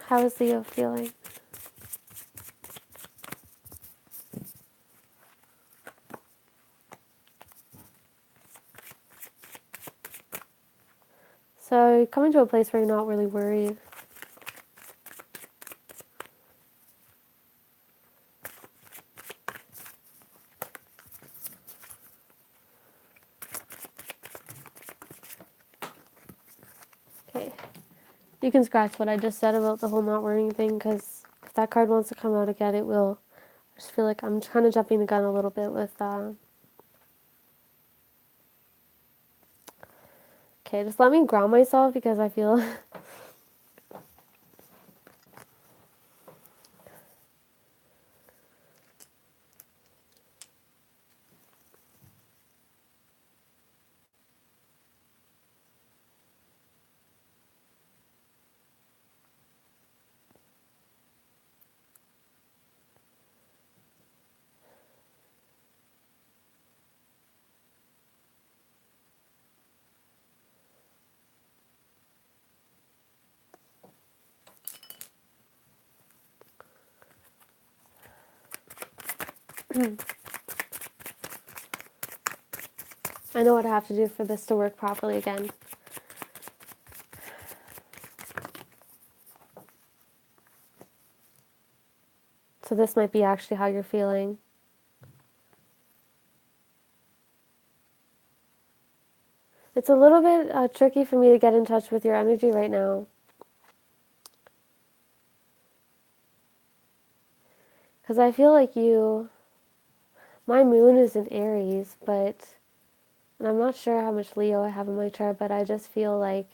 Speaker 1: How is Leo feeling? So you're coming to a place where you're not really worried. Okay. You can scratch what I just said about the whole not worrying thing, because if that card wants to come out again, it will. I just feel like I'm kind of jumping the gun a little bit with okay, just let me ground myself because I feel I know what I have to do for this to work properly again. So this might be actually how you're feeling. It's a little bit tricky for me to get in touch with your energy right now. Because I feel like my moon is in Aries, and I'm not sure how much Leo I have in my chart, but I just feel like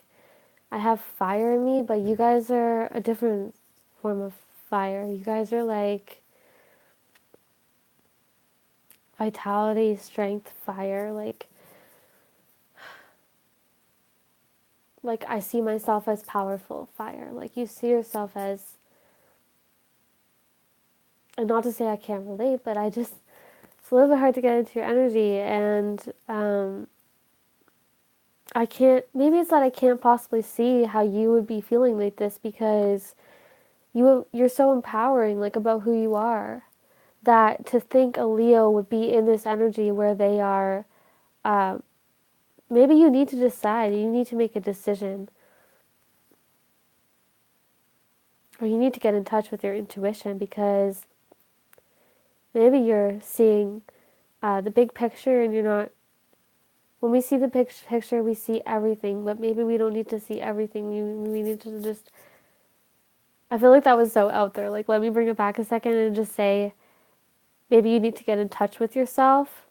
Speaker 1: I have fire in me, but you guys are a different form of fire. You guys are like vitality, strength, fire. Like I see myself as powerful fire. Like you see yourself as, and not to say I can't relate, but it's a little bit hard to get into your energy, and I can't. Maybe it's that I can't possibly see how you would be feeling like this because you're so empowering, like about who you are. That to think a Leo would be in this energy where they are, maybe you need to decide. You need to make a decision, or you need to get in touch with your intuition because maybe you're seeing the big picture and you're not. When we see the picture, we see everything, but maybe we don't need to see everything. We need to just. I feel like that was so out there. Like, let me bring it back a second and just say, maybe you need to get in touch with yourself.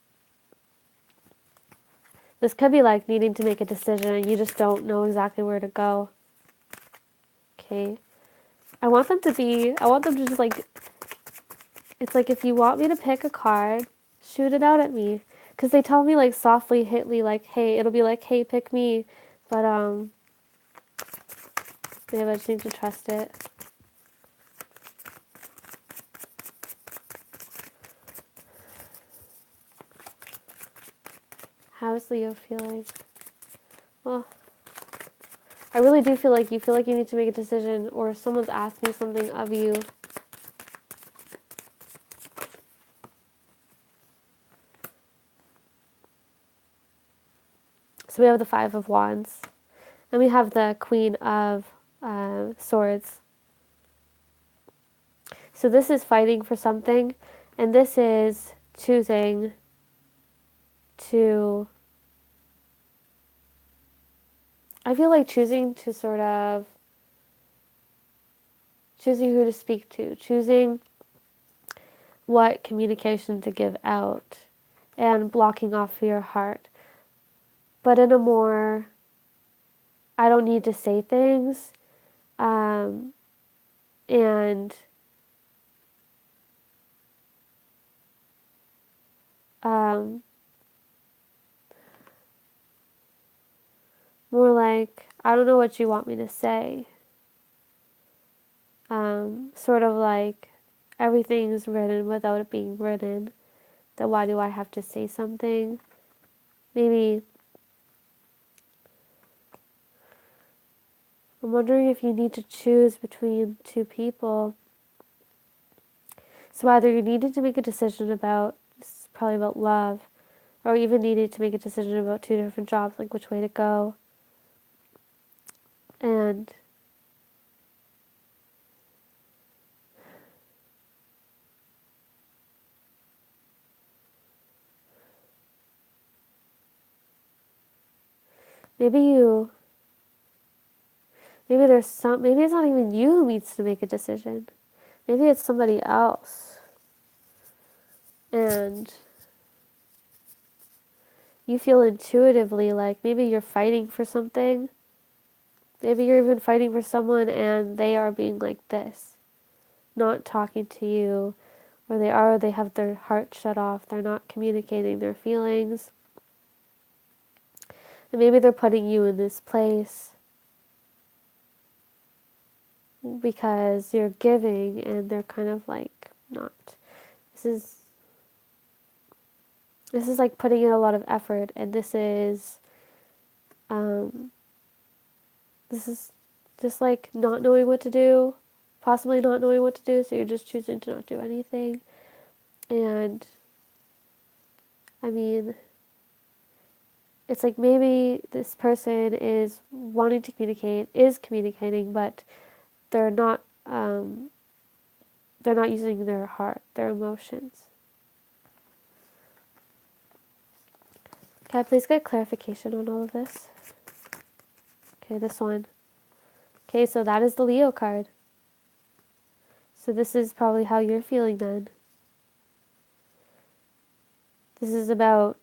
Speaker 1: This could be like needing to make a decision and you just don't know exactly where to go. Okay. I want them to just like, it's like if you want me to pick a card, shoot it out at me. Because they tell me like softly hit me like, hey, it'll be like, hey, pick me. But, maybe I just need to trust it. How is Leo feeling? Well, I really do feel like you need to make a decision or someone's asking something of you. So we have the Five of Wands. And we have the Queen of Swords. So this is fighting for something. And this is choosing to... I feel like choosing to sort of... choosing who to speak to. Choosing what communication to give out. And blocking off your heart. But in a more... I don't need to say things. And more like, I don't know what you want me to say. Sort of like everything's written without it being written. Then why do I have to say something? Maybe I'm wondering if you need to choose between two people. So either you needed to make a decision about, this is probably about love, or even needed to make a decision about two different jobs, like which way to go. And maybe maybe it's not even you who needs to make a decision. Maybe it's somebody else. And you feel intuitively like maybe you're fighting for something. Maybe you're even fighting for someone and they are being like this, not talking to you, or they have their heart shut off, they're not communicating their feelings. And maybe they're putting you in this place because you're giving and they're kind of like not. This is like putting in a lot of effort, and this is just like not knowing what to do, possibly not knowing what to do, so you're just choosing to not do anything. And I mean, it's like maybe this person is wanting to communicate, is communicating, but they're not they're not using their heart, their emotions. Can I please get clarification on all of this? Okay, this one. Okay, so that is the Leo card. So this is probably how you're feeling then. This is about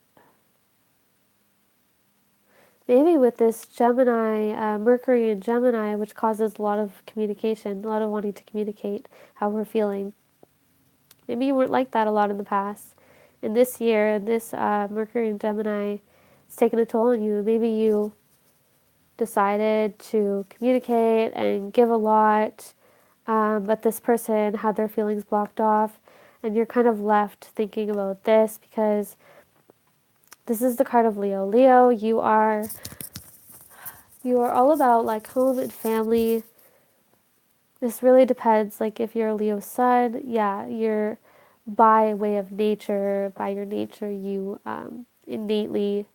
Speaker 1: maybe with this Gemini, Mercury in Gemini, which causes a lot of communication, a lot of wanting to communicate how we're feeling. Maybe you weren't like that a lot in the past. And this year, this Mercury in Gemini is taking a toll on you. Maybe you decided to communicate and give a lot, but this person had their feelings blocked off, and you're kind of left thinking about this because this is the card of Leo. Leo, you are all about like home and family. This really depends. Like if you're a Leo sun, yeah, you're by way of nature, by your nature, you innately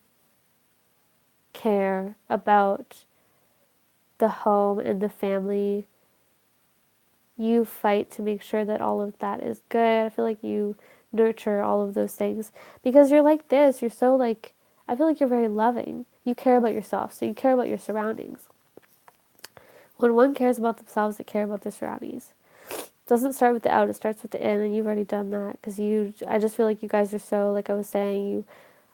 Speaker 1: care about the home and the family. You fight to make sure that all of that is good. I feel like you nurture all of those things because you're like this. You're so like, I feel like you're very loving. You care about yourself, so you care about your surroundings. When one cares about themselves, they care about their surroundings. It doesn't start with the out, it starts with the in, and you've already done that because I just feel like you guys are so, like I was saying, you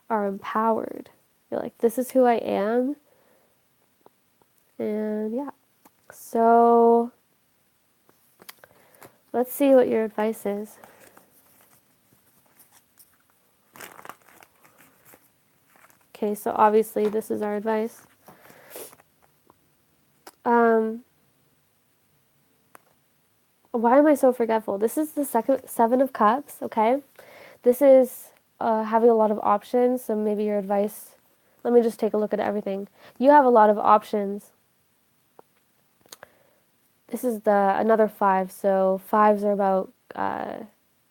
Speaker 1: are empowered. You're like, this is who I am, and yeah. So, let's see what your advice is. Okay, so obviously this is our advice. Um, why am I so forgetful? This is the second Seven of Cups, okay? This is having a lot of options, so maybe your advice, let me just take a look at everything. You have a lot of options. This is another five, so fives are about,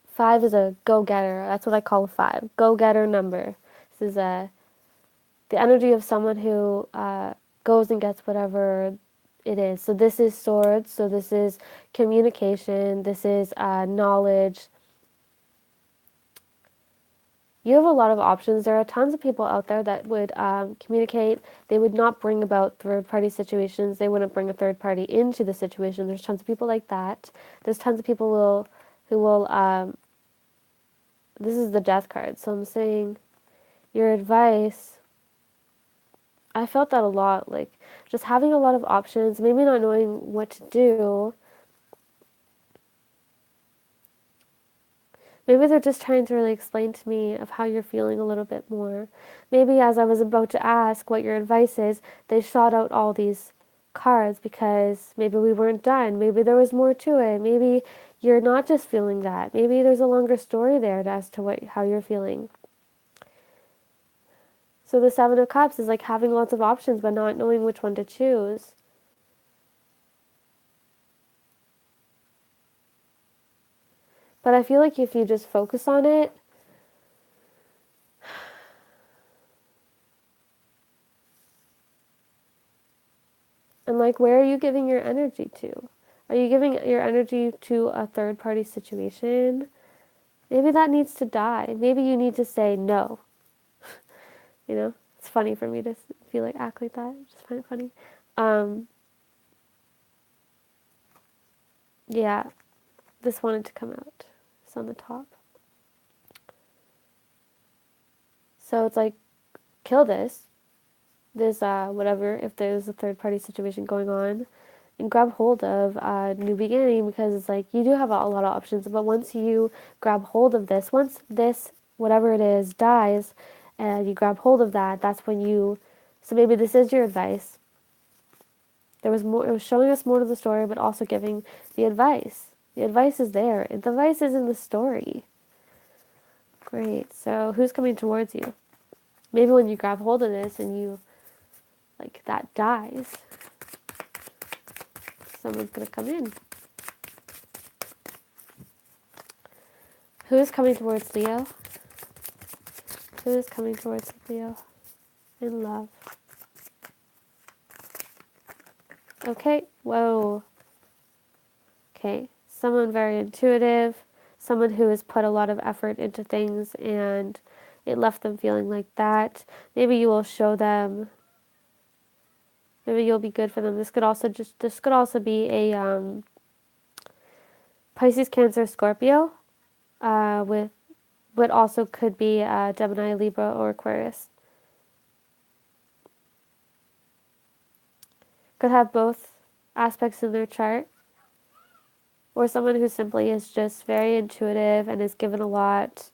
Speaker 1: five is a go-getter. That's what I call a five, go-getter number. This is the energy of someone who goes and gets whatever it is. So this is swords, so this is communication, this is knowledge. You have a lot of options. There are tons of people out there that would communicate. They would not bring about third-party situations. They wouldn't bring a third party into the situation. There's tons of people like that. There's tons of people who will. This is the death card. So I'm saying your advice. I felt that a lot. Like just having a lot of options, maybe not knowing what to do. Maybe they're just trying to really explain to me of how you're feeling a little bit more. Maybe as I was about to ask what your advice is, they shot out all these cards because maybe we weren't done. Maybe there was more to it. Maybe you're not just feeling that. Maybe there's a longer story there as to how you're feeling. So the Seven of Cups is like having lots of options but not knowing which one to choose. But I feel like if you just focus on it, and like, where are you giving your energy to? Are you giving your energy to a third party situation? Maybe that needs to die. Maybe you need to say no. You know, it's funny for me to feel like act like that. I just find it funny. Yeah, this wanted to come out. It's on the top. So it's like, kill this. This, whatever, if there's a third party situation going on, and grab hold of a new beginning because it's like you do have a lot of options. But once you grab hold of this, once this, whatever it is, dies, and you grab hold of that, that's when you. So maybe this is your advice. There was more. It was showing us more to the story, but also giving the advice. The advice is there. The advice is in the story. Great. So who's coming towards you? Maybe when you grab hold of this and you, like, that dies, someone's gonna come in. Who is coming towards Leo? Who is coming towards Leo in love? Okay. Whoa. Okay. Someone very intuitive. Someone who has put a lot of effort into things and it left them feeling like that. Maybe you will show them. Maybe you'll be good for them. This could also be a Pisces, Cancer, Scorpio, with but also could be Gemini, Libra, or Aquarius. Could have both aspects in their chart, or someone who simply is just very intuitive and is given a lot.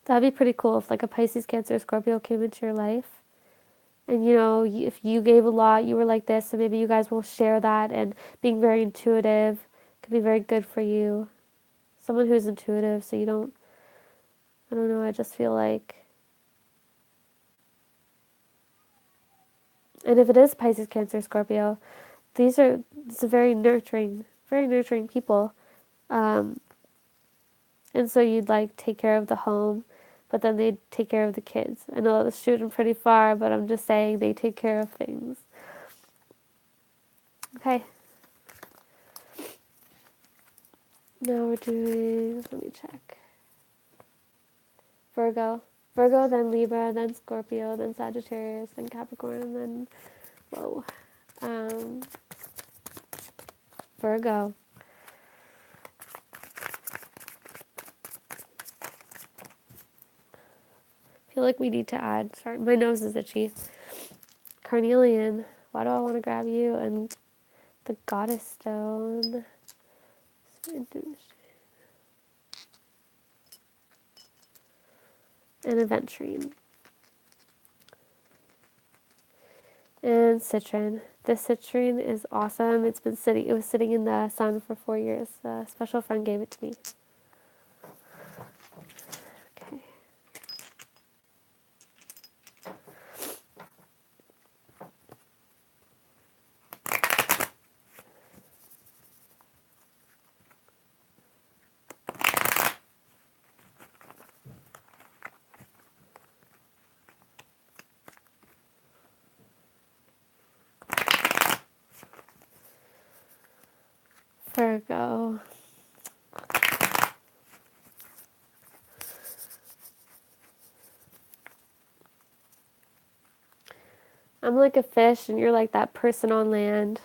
Speaker 1: That'd be pretty cool if like a Pisces, Cancer, Scorpio came into your life. And you know, if you gave a lot, you were like this, so maybe you guys will share that. And being very intuitive could be very good for you. Someone who's intuitive, so you don't, I don't know, I just feel like, and if it is Pisces, Cancer, Scorpio, it's a very nurturing people. Um, and so you'd like take care of the home, but then they take care of the kids. I know that's shooting pretty far, but I'm just saying they take care of things. Okay. Now we're doing, let me check. Virgo. Virgo, then Libra, then Scorpio, then Sagittarius, then Capricorn, and then, whoa, um, Virgo. I feel like we need to add, sorry, my nose is itchy. Carnelian, why do I want to grab you? And the Goddess Stone. And Aventurine. And Citrine. This citrine is awesome. It was sitting in the sun for 4 years. A special friend gave it to me. Okay. Virgo. I'm like a fish and you're like that person on land.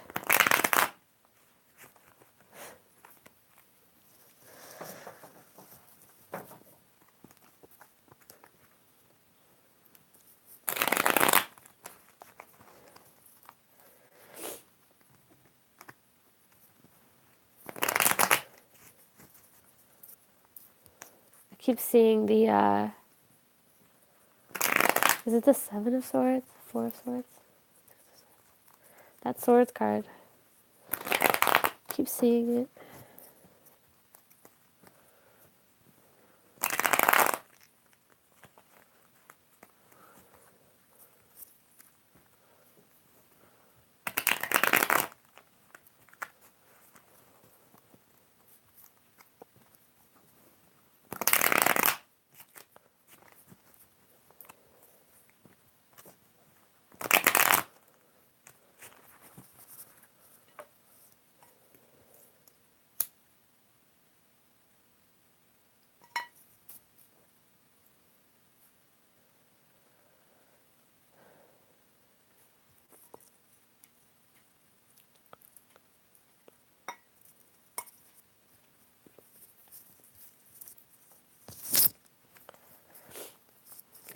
Speaker 1: I keep seeing the, is it the Seven of Swords? Four of Swords? That Swords card. I keep seeing it.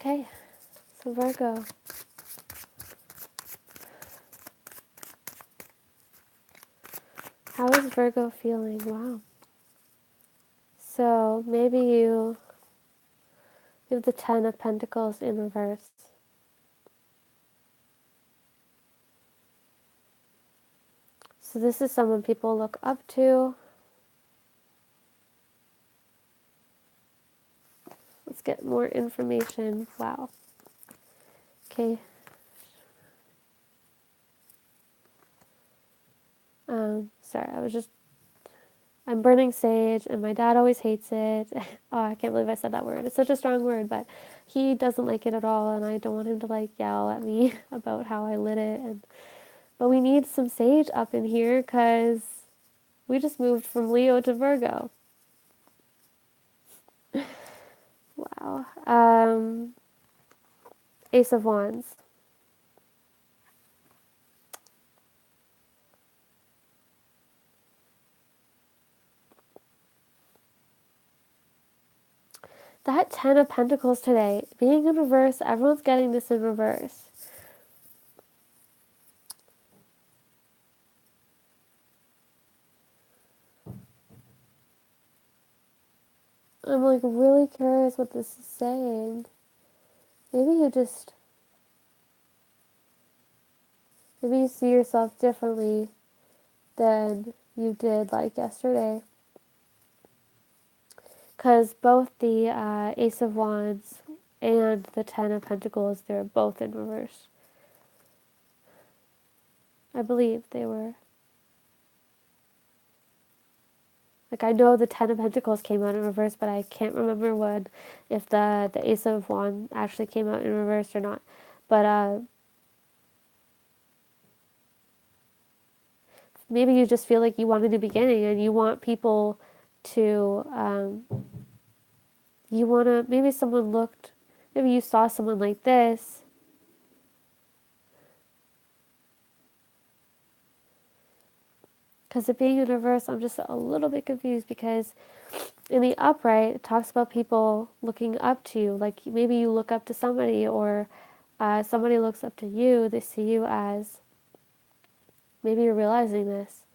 Speaker 1: Okay, so Virgo. How is Virgo feeling? Wow. So maybe you have the Ten of Pentacles in reverse. So this is someone people look up to. Let's get more information. Wow. Okay. Sorry, I'm burning sage, and my dad always hates it. Oh, I can't believe I said that word. It's such a strong word, but he doesn't like it at all, and I don't want him to like yell at me about how I lit it. But we need some sage up in here because we just moved from Leo to Virgo. Wow. Ace of Wands. That Ten of Pentacles today, being in reverse, everyone's getting this in reverse. I'm like really curious what this is saying. Maybe you see yourself differently than you did like yesterday. Because both the Ace of Wands and the Ten of Pentacles, they're both in reverse. I believe they were. Like, I know the Ten of Pentacles came out in reverse, but I can't remember if the Ace of Wands actually came out in reverse or not. But maybe you just feel like you want a new beginning and you want people to, you want to, maybe you saw someone like this. Because it being in reverse, I'm just a little bit confused because in the upright, it talks about people looking up to you. Like maybe you look up to somebody or somebody looks up to you. They see you as, maybe you're realizing this,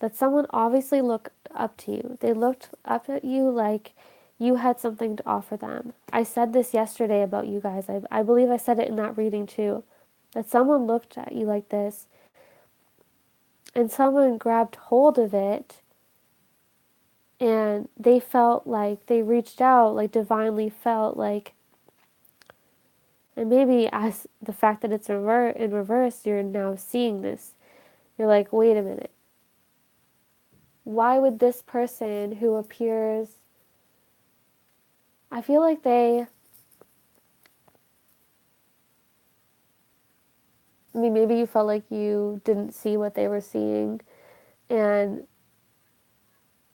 Speaker 1: that someone obviously looked up to you. They looked up at you like you had something to offer them. I said this yesterday about you guys. I believe I said it in that reading too. That someone looked at you like this and someone grabbed hold of it and they felt like they reached out, like divinely felt like, and maybe as the fact that it's in reverse, you're now seeing this. You're like, wait a minute. Why would this person who appears, I feel like maybe you felt like you didn't see what they were seeing, and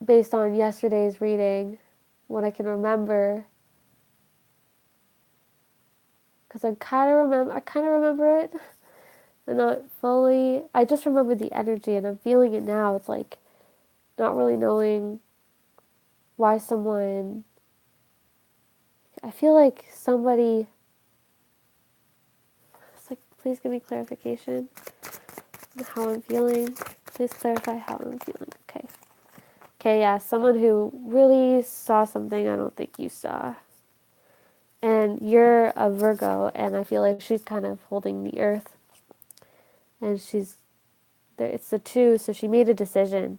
Speaker 1: based on yesterday's reading, what I can remember, because I kind of remember it, but not fully. I just remember the energy, and I'm feeling it now. It's like not really knowing why someone. I feel like somebody. It's like, please give me clarification on how I'm feeling. Please clarify how I'm feeling. Okay. Okay, yeah, someone who really saw something I don't think you saw. And you're a Virgo, and I feel like she's kind of holding the earth. And it's the two, so she made a decision.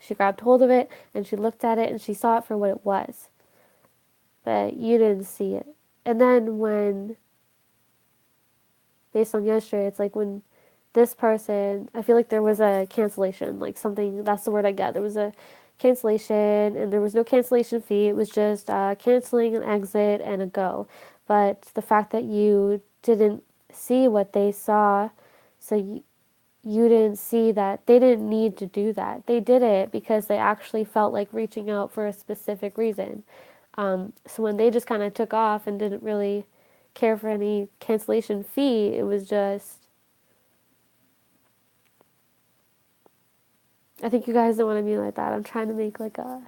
Speaker 1: She grabbed hold of it, and she looked at it, and she saw it for what it was. But you didn't see it. And then based on yesterday, it's like when this person, I feel like there was a cancellation, like something, that's the word I get. There was a cancellation, and there was no cancellation fee. It was just canceling an exit and a go. But the fact that you didn't see what they saw, so you didn't see that they didn't need to do that. They did it because they actually felt like reaching out for a specific reason. So when they just kind of took off and didn't really care for any cancellation fee, it was just, I think you guys know what I mean like that. I'm trying to make like a,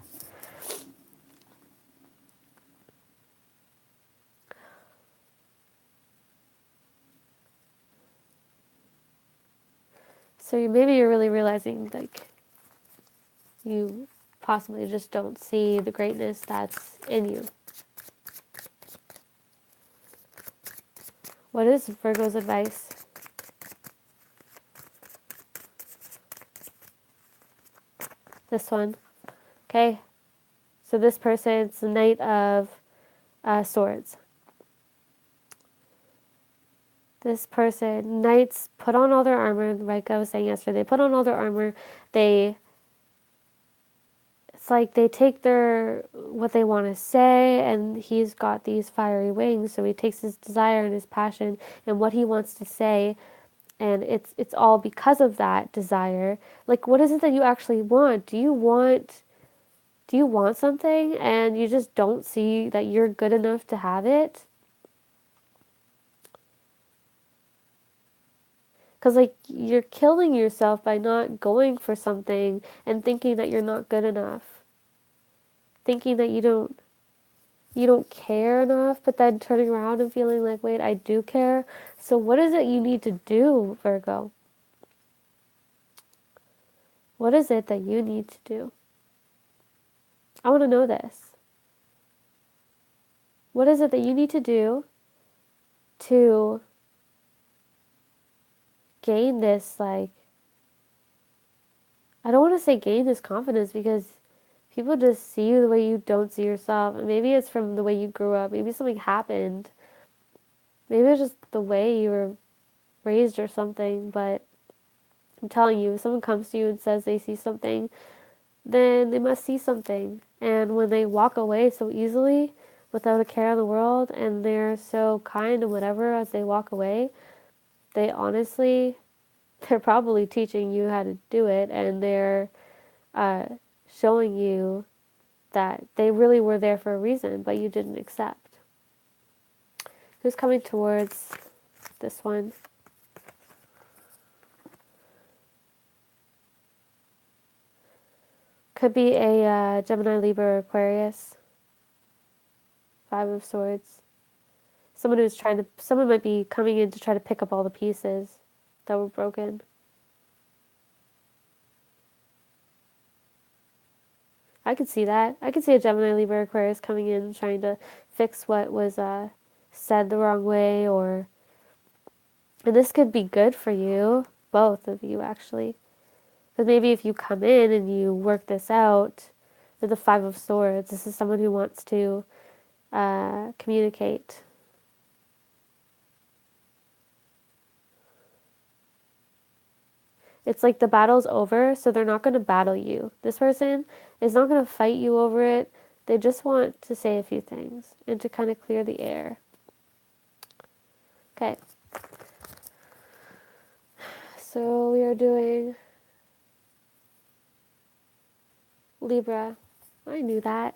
Speaker 1: so maybe you're really realizing like you possibly just don't see the greatness that's in you. What is Virgo's advice? This one. Okay. So this person's the Knight of Swords. This person, knights put on all their armor, like I was saying yesterday, they put on all their armor, it's like they take what they want to say, and he's got these fiery wings, so he takes his desire and his passion and what he wants to say, and it's all because of that desire. Like, what is it that you actually want? Do you want something and you just don't see that you're good enough to have it? Because, like, you're killing yourself by not going for something and thinking that you're not good enough. Thinking that you don't. you don't care enough, but then turning around and feeling like, wait, I do care. So what is it you need to do, Virgo? What is it that you need to do? I want to know this. What is it that you need to do to gain this, like, I don't want to say gain this confidence because people just see you the way you don't see yourself. And maybe it's from the way you grew up. Maybe something happened. Maybe it's just the way you were raised or something. But I'm telling you, if someone comes to you and says they see something, then they must see something. And when they walk away so easily without a care in the world and they're so kind and whatever as they walk away, they honestly, they're probably teaching you how to do it, and they're uh, showing you that they really were there for a reason, but you didn't accept. Who's coming towards this one? Could be a Gemini, Libra, or Aquarius. Five of Swords. Someone might be coming in to try to pick up all the pieces that were broken. I could see that. I could see a Gemini, Libra, Aquarius coming in trying to fix what was said the wrong way, and this could be good for you, both of you actually. Because maybe if you come in and you work this out with the Five of Swords, this is someone who wants to communicate. It's like the battle's over, so they're not going to battle you. This person is not going to fight you over it. They just want to say a few things and to kind of clear the air. Okay. So we are doing Libra. I knew that.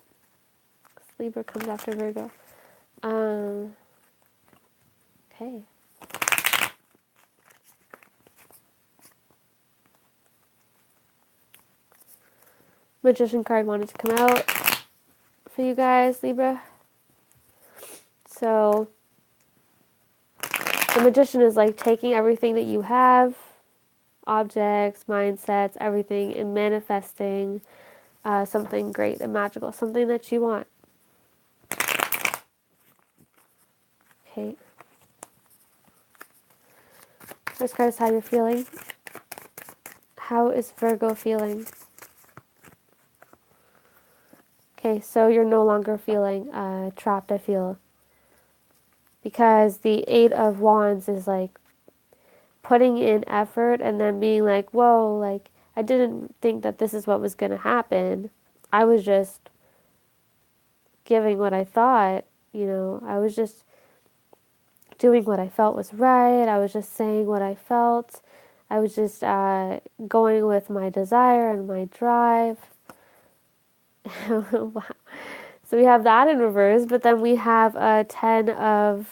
Speaker 1: Libra comes after Virgo. Okay. Magician card wanted to come out for you guys, Libra. So the Magician is like taking everything that you have, objects, mindsets, everything, and manifesting something great and magical, something that you want. Okay. First card is how you're feeling. How is Virgo feeling? Okay, so you're no longer feeling trapped, I feel. Because the Eight of Wands is like putting in effort and then being like, whoa, like, I didn't think that this is what was going to happen. I was just giving what I thought, I was just doing what I felt was right. I was just saying what I felt. I was just going with my desire and my drive. Wow. So we have that in reverse, but then we have a Ten of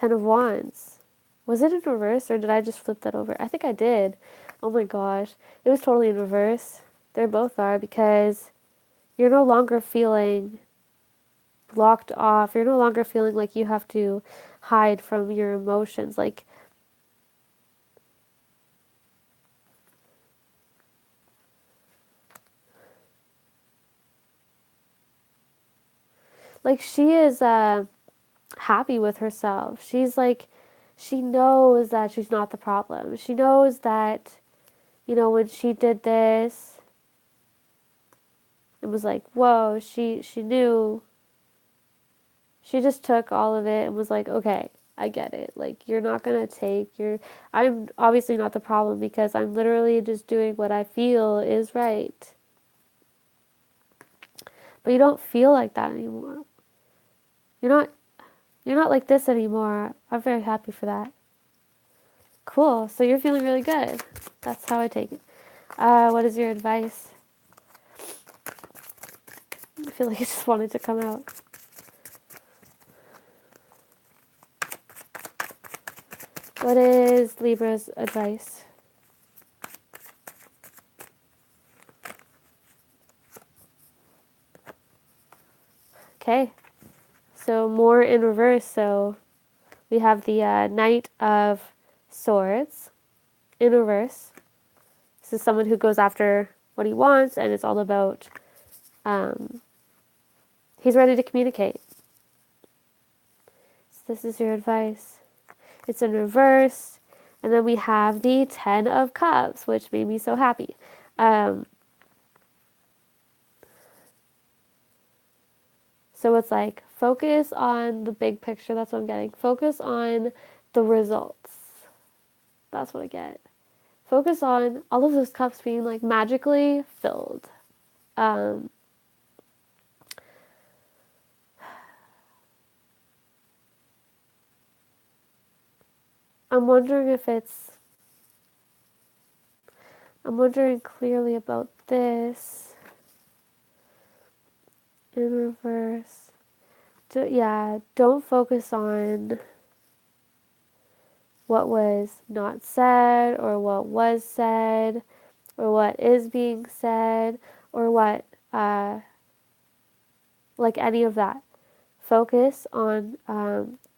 Speaker 1: Wands. Was it in reverse or did I just flip that over? I think I did. Oh my gosh. It was totally in reverse. They both are because you're no longer feeling blocked off. You're no longer feeling like you have to hide from your emotions. Like she is happy with herself. She's like, she knows that she's not the problem. She knows that, when she did this, it was like, whoa, she knew. She just took all of it and was like, okay, I get it. Like, you're not going to I'm obviously not the problem because I'm literally just doing what I feel is right. But you don't feel like that anymore. You're not You're not like this anymore. I'm very happy for that. Cool. So you're feeling really good. That's how I take it. What is your advice? I feel like it just wanted to come out. What is Libra's advice? Okay, so more in reverse. So we have the Knight of Swords in reverse. This is someone who goes after what he wants, and it's all about, he's ready to communicate. So this is your advice. It's in reverse. And then we have the Ten of Cups, which made me so happy. So it's like, focus on the big picture. That's what I'm getting. Focus on the results. That's what I get. Focus on all of those cups being like magically filled. Um, I'm wondering if it's, I'm wondering clearly about this in reverse. Don't focus on what was not said or what was said or what is being said or what, like any of that. Focus on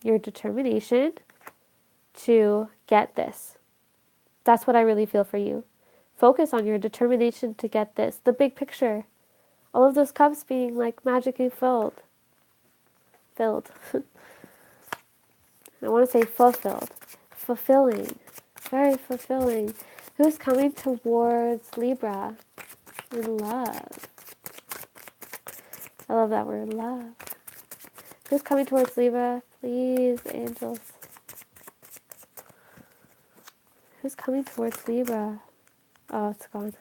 Speaker 1: your determination to get this. That's what I really feel for you. Focus on your determination to get this. The big picture. All of those cups being like magically filled. Filled. I want to say fulfilled. Fulfilling. Very fulfilling. Who's coming towards Libra in love? I love that word, love. Who's coming towards Libra? Please, angels. Who's coming towards Libra? Oh, it's gone.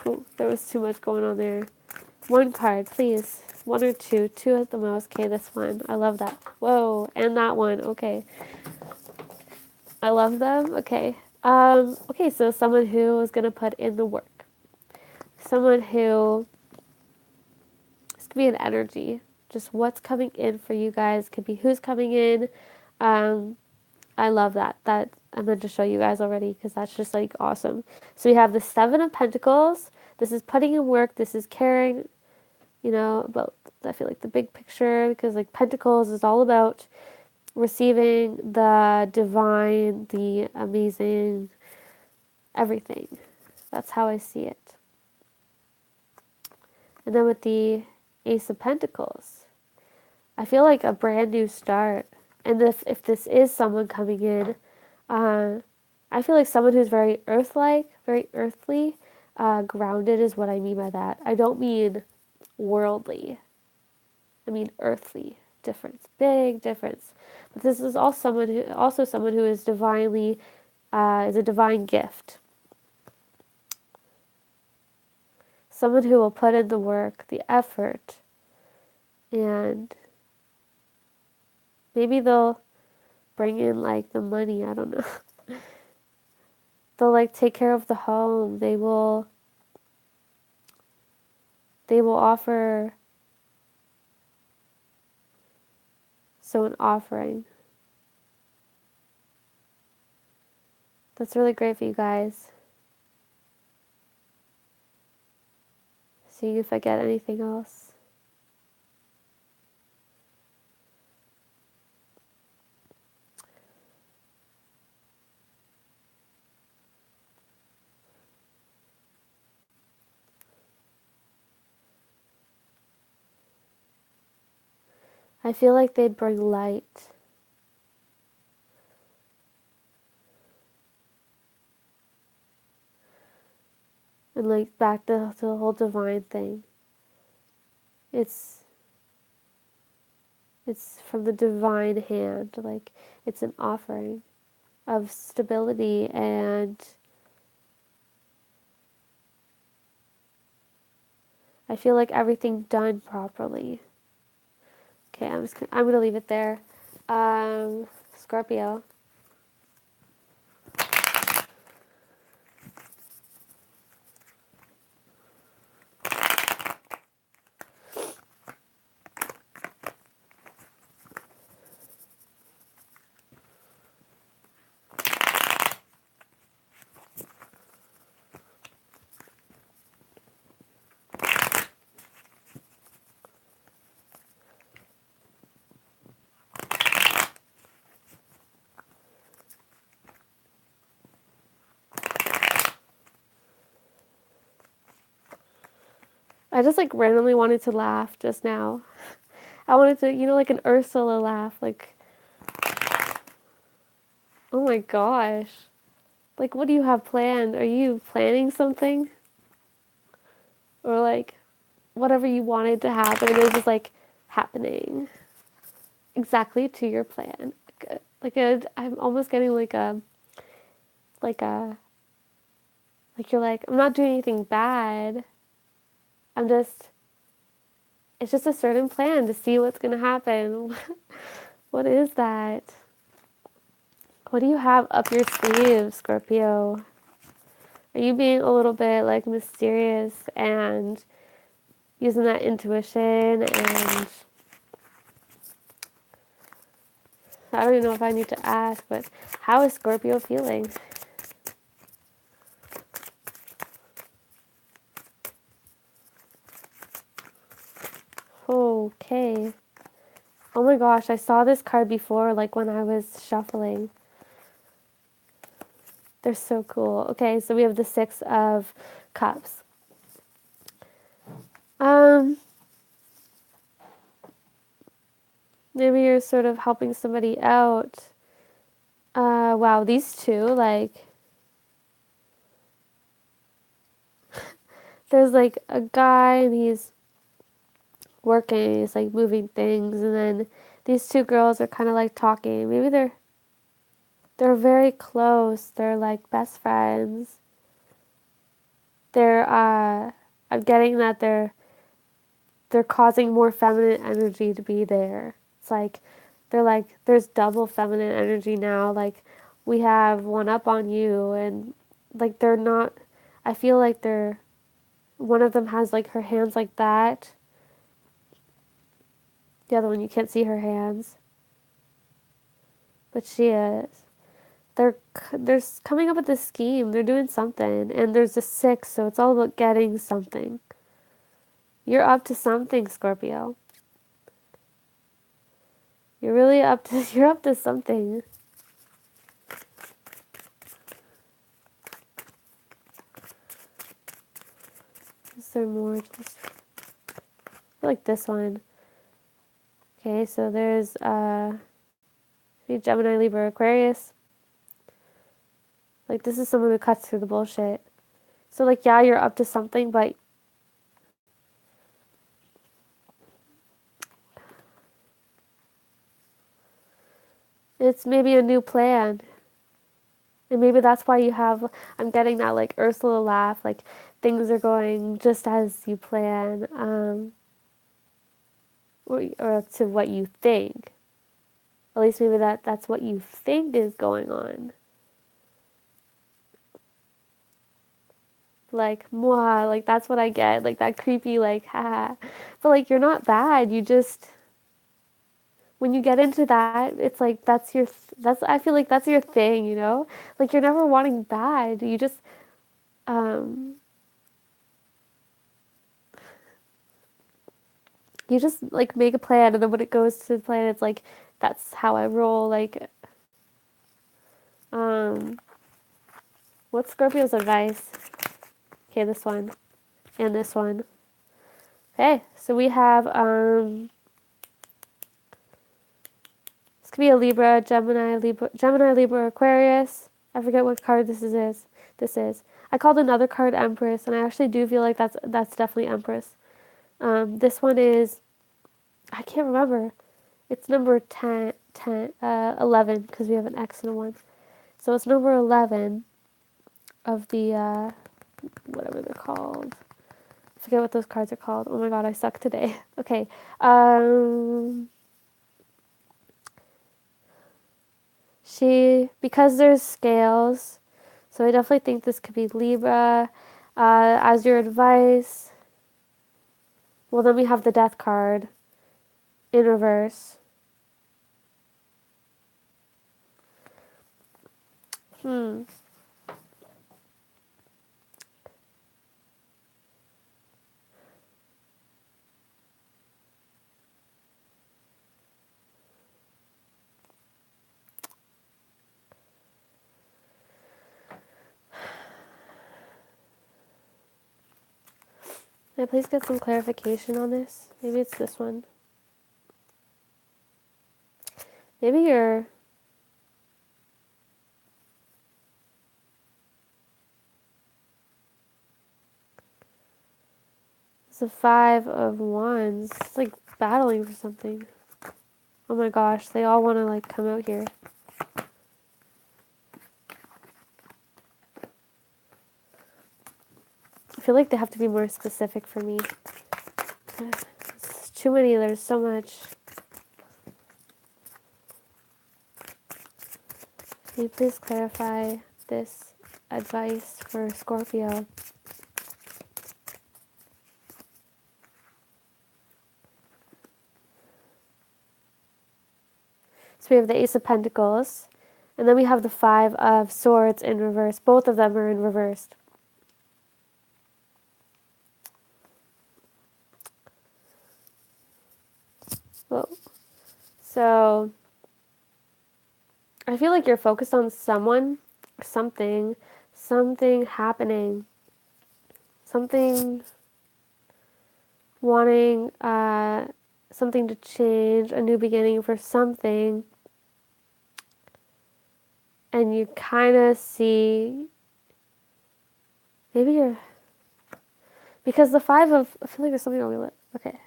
Speaker 1: Ooh, there was too much going on there. One card, please. One or two. Two at the most. Okay, this one. I love that. Whoa, and that one. Okay. I love them. Okay. Okay, so someone who is going to put in the work. Someone who, this could be an energy. Just what's coming in for you guys. Could be who's coming in. I love that. That I'm going to show you guys already because that's just like awesome. So we have the Seven of Pentacles. This is putting in work. This is caring, about, I feel like, the big picture, because like Pentacles is all about receiving the divine, the amazing, everything. That's how I see it. And then with the Ace of Pentacles, I feel like a brand new start. And if this is someone coming in, I feel like someone who's very earth-like, very earthly, grounded is what I mean by that. I don't mean worldly. I mean earthly. Difference, big difference. But this is also someone who is divinely, is a divine gift. Someone who will put in the work, the effort, and maybe they'll bring in like the money. I don't know. They'll like take care of the home. They will offer. So an offering. That's really great for you guys. Seeing if I get anything else. I feel like they'd bring light. And like back to the whole divine thing. It's from the divine hand. Like it's an offering of stability and I feel like everything done properly. Okay, I'm gonna leave it there. Scorpio. I just like randomly wanted to laugh just now. I wanted to, like an Ursula laugh. Like, oh my gosh. Like, what do you have planned? Are you planning something? Or like, whatever you wanted to happen is just like happening exactly to your plan. I'm almost getting like a, like you're like, I'm not doing anything bad. I'm just, it's just a certain plan to see what's going to happen. What is that? What do you have up your sleeve, Scorpio? Are you being a little bit like mysterious and using that intuition? And I don't even know if I need to ask, but how is Scorpio feeling? Okay. Oh my gosh, I saw this card before, like when I was shuffling. They're so cool. Okay, so we have the Six of Cups. Um, Maybe you're sort of helping somebody out. Wow, these two, like, there's like a guy and he's working, he's like moving things, and then these two girls are kind of like talking. Maybe they're very close. They're like best friends. I'm getting that they're causing more feminine energy to be there. It's like they're like there's double feminine energy now. Like we have one up on you, and like they're not. I feel like they're one of them has like her hands like that. The other one you can't see her hands, but she is. They're coming up with this scheme. They're doing something, and there's a six, so it's all about getting something. You're up to something, Scorpio. You're really up to. You're up to something. Is there more? Just like this one. Okay, so there's Gemini, Libra, Aquarius. Like this is someone who cuts through the bullshit. So like yeah, you're up to something, but it's maybe a new plan. And maybe that's why I'm getting that like Ursula laugh, like things are going just as you plan, or to what you think. At least maybe that's what you think is going on. Like, moi, like that's what I get, like that creepy, like, haha. But like, you're not bad. You just, when you get into that, it's like I feel like that's your thing, you know? Like you're never wanting bad. Um, you just like make a plan, and then when it goes to the plan, it's like that's how I roll. Like, um, what's Scorpio's advice? Okay, this one and this one. Okay, so we have this could be a Libra, Gemini, Libra, Aquarius. I forget what card this is. This is. I called another card Empress, and I actually do feel like that's definitely Empress. This one is, I can't remember. It's number 11, because we have an X and a 1. So it's number 11 of the, whatever they're called. I forget what those cards are called. Oh my god, I suck today. Okay. Because there's scales, so I definitely think this could be Libra. As your advice, well, then we have the Death card in reverse. Hmm. Can I please get some clarification on this? Maybe it's this one. Maybe you're... It's a 5 of Wands. It's like battling for something. Oh my gosh, they all want to like come out here. I feel like they have to be more specific for me. It's too many, there's so much. Can you please clarify this advice for Scorpio? So we have the Ace of Pentacles, and then we have the 5 of Swords in reverse. Both of them are in reverse. Whoa. So I feel like you're focused on someone, something happening, something wanting something to change, a new beginning for something, and you kind of see maybe you're because the 5 of I feel like there's something wrong with it. Okay,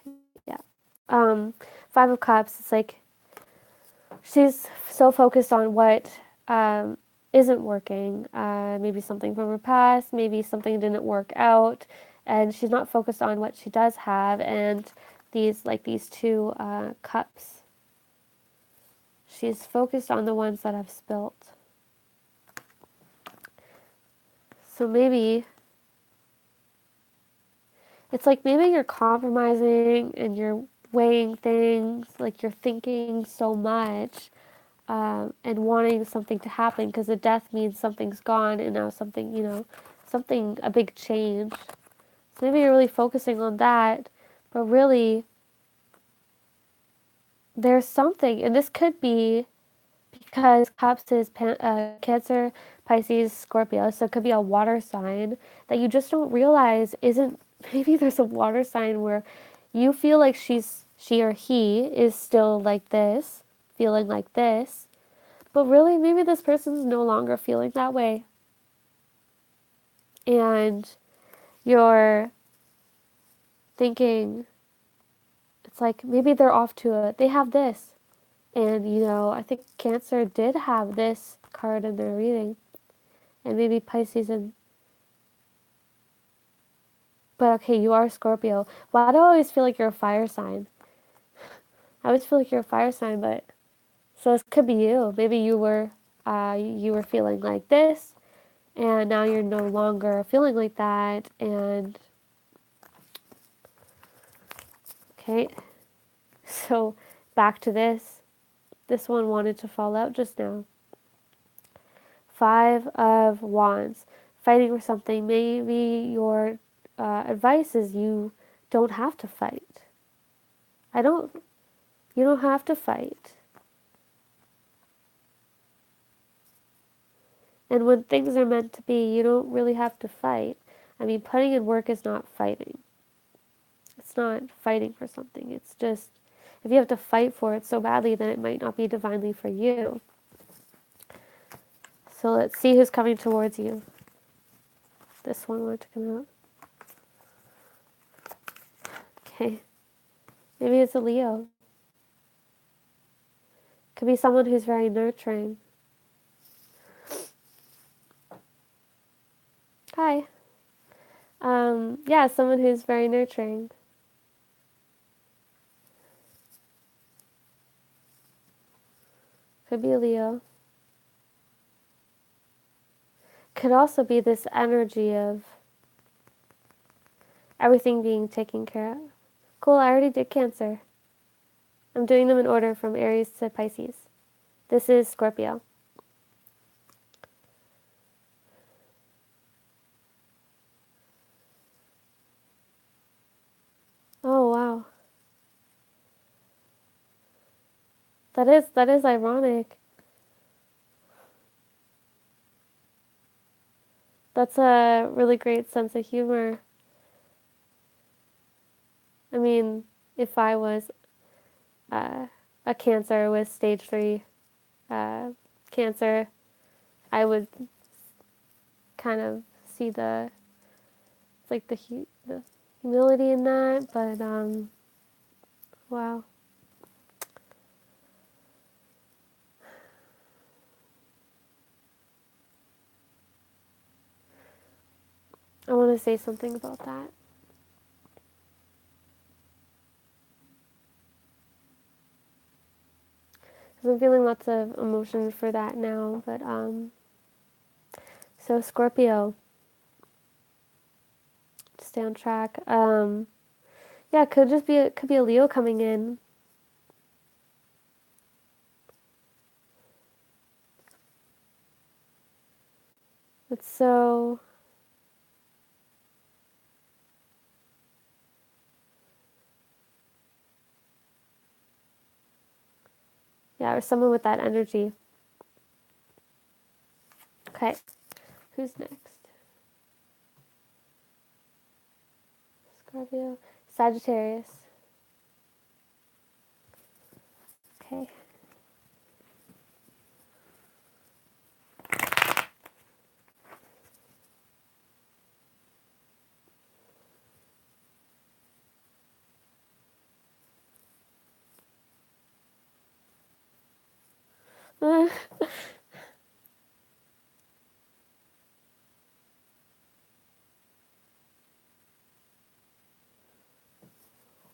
Speaker 1: yeah. 5 of Cups. It's like she's so focused on what isn't working. Maybe something from her past, maybe something didn't work out, and she's not focused on what she does have. And these 2 cups, she's focused on the ones that have spilt. So maybe it's like maybe you're compromising and you're weighing things, like you're thinking so much and wanting something to happen because the death means something's gone and now something, something, a big change. So maybe you're really focusing on that, but really there's something, and this could be because Cups is Cancer, Pisces, Scorpio, so it could be a water sign that you just don't realize isn't, maybe there's a water sign where you feel like she or he is still like this, feeling like this, but really maybe this person's no longer feeling that way. And you're thinking, it's like maybe they're off to it. They have this. And, I think Cancer did have this card in their reading. And maybe Pisces and... But okay, you are Scorpio. Why do I always feel like you're a fire sign? I always feel like you're a fire sign, but... So this could be you. Maybe you were feeling like this, and now you're no longer feeling like that, and... Okay, so back to this. This one wanted to fall out just now. 5 of Wands. Fighting for something. Maybe your advice is you don't have to fight. You don't have to fight. And when things are meant to be, you don't really have to fight. I mean, putting in work is not fighting. It's not fighting for something. It's just, if you have to fight for it so badly, then it might not be divinely for you. So let's see who's coming towards you. This one wanted to come out. Okay. Maybe it's a Leo. Could be someone who's very nurturing. Hi. Yeah, someone who's very nurturing. Could be a Leo. Could also be this energy of everything being taken care of. Cool, I already did Cancer. I'm doing them in order from Aries to Pisces. This is Scorpio. Oh, wow. That is ironic. That's a really great sense of humor. I mean, if I was a Cancer with stage 3 uh, cancer, I would kind of see like the humility in that. But wow, I want to say something about that. 'Cause I'm feeling lots of emotion for that now. But so Scorpio, to stay on track. Yeah, it could be a Leo coming in. It's so yeah, or someone with that energy. Okay, who's next? Scorpio, Sagittarius. Okay.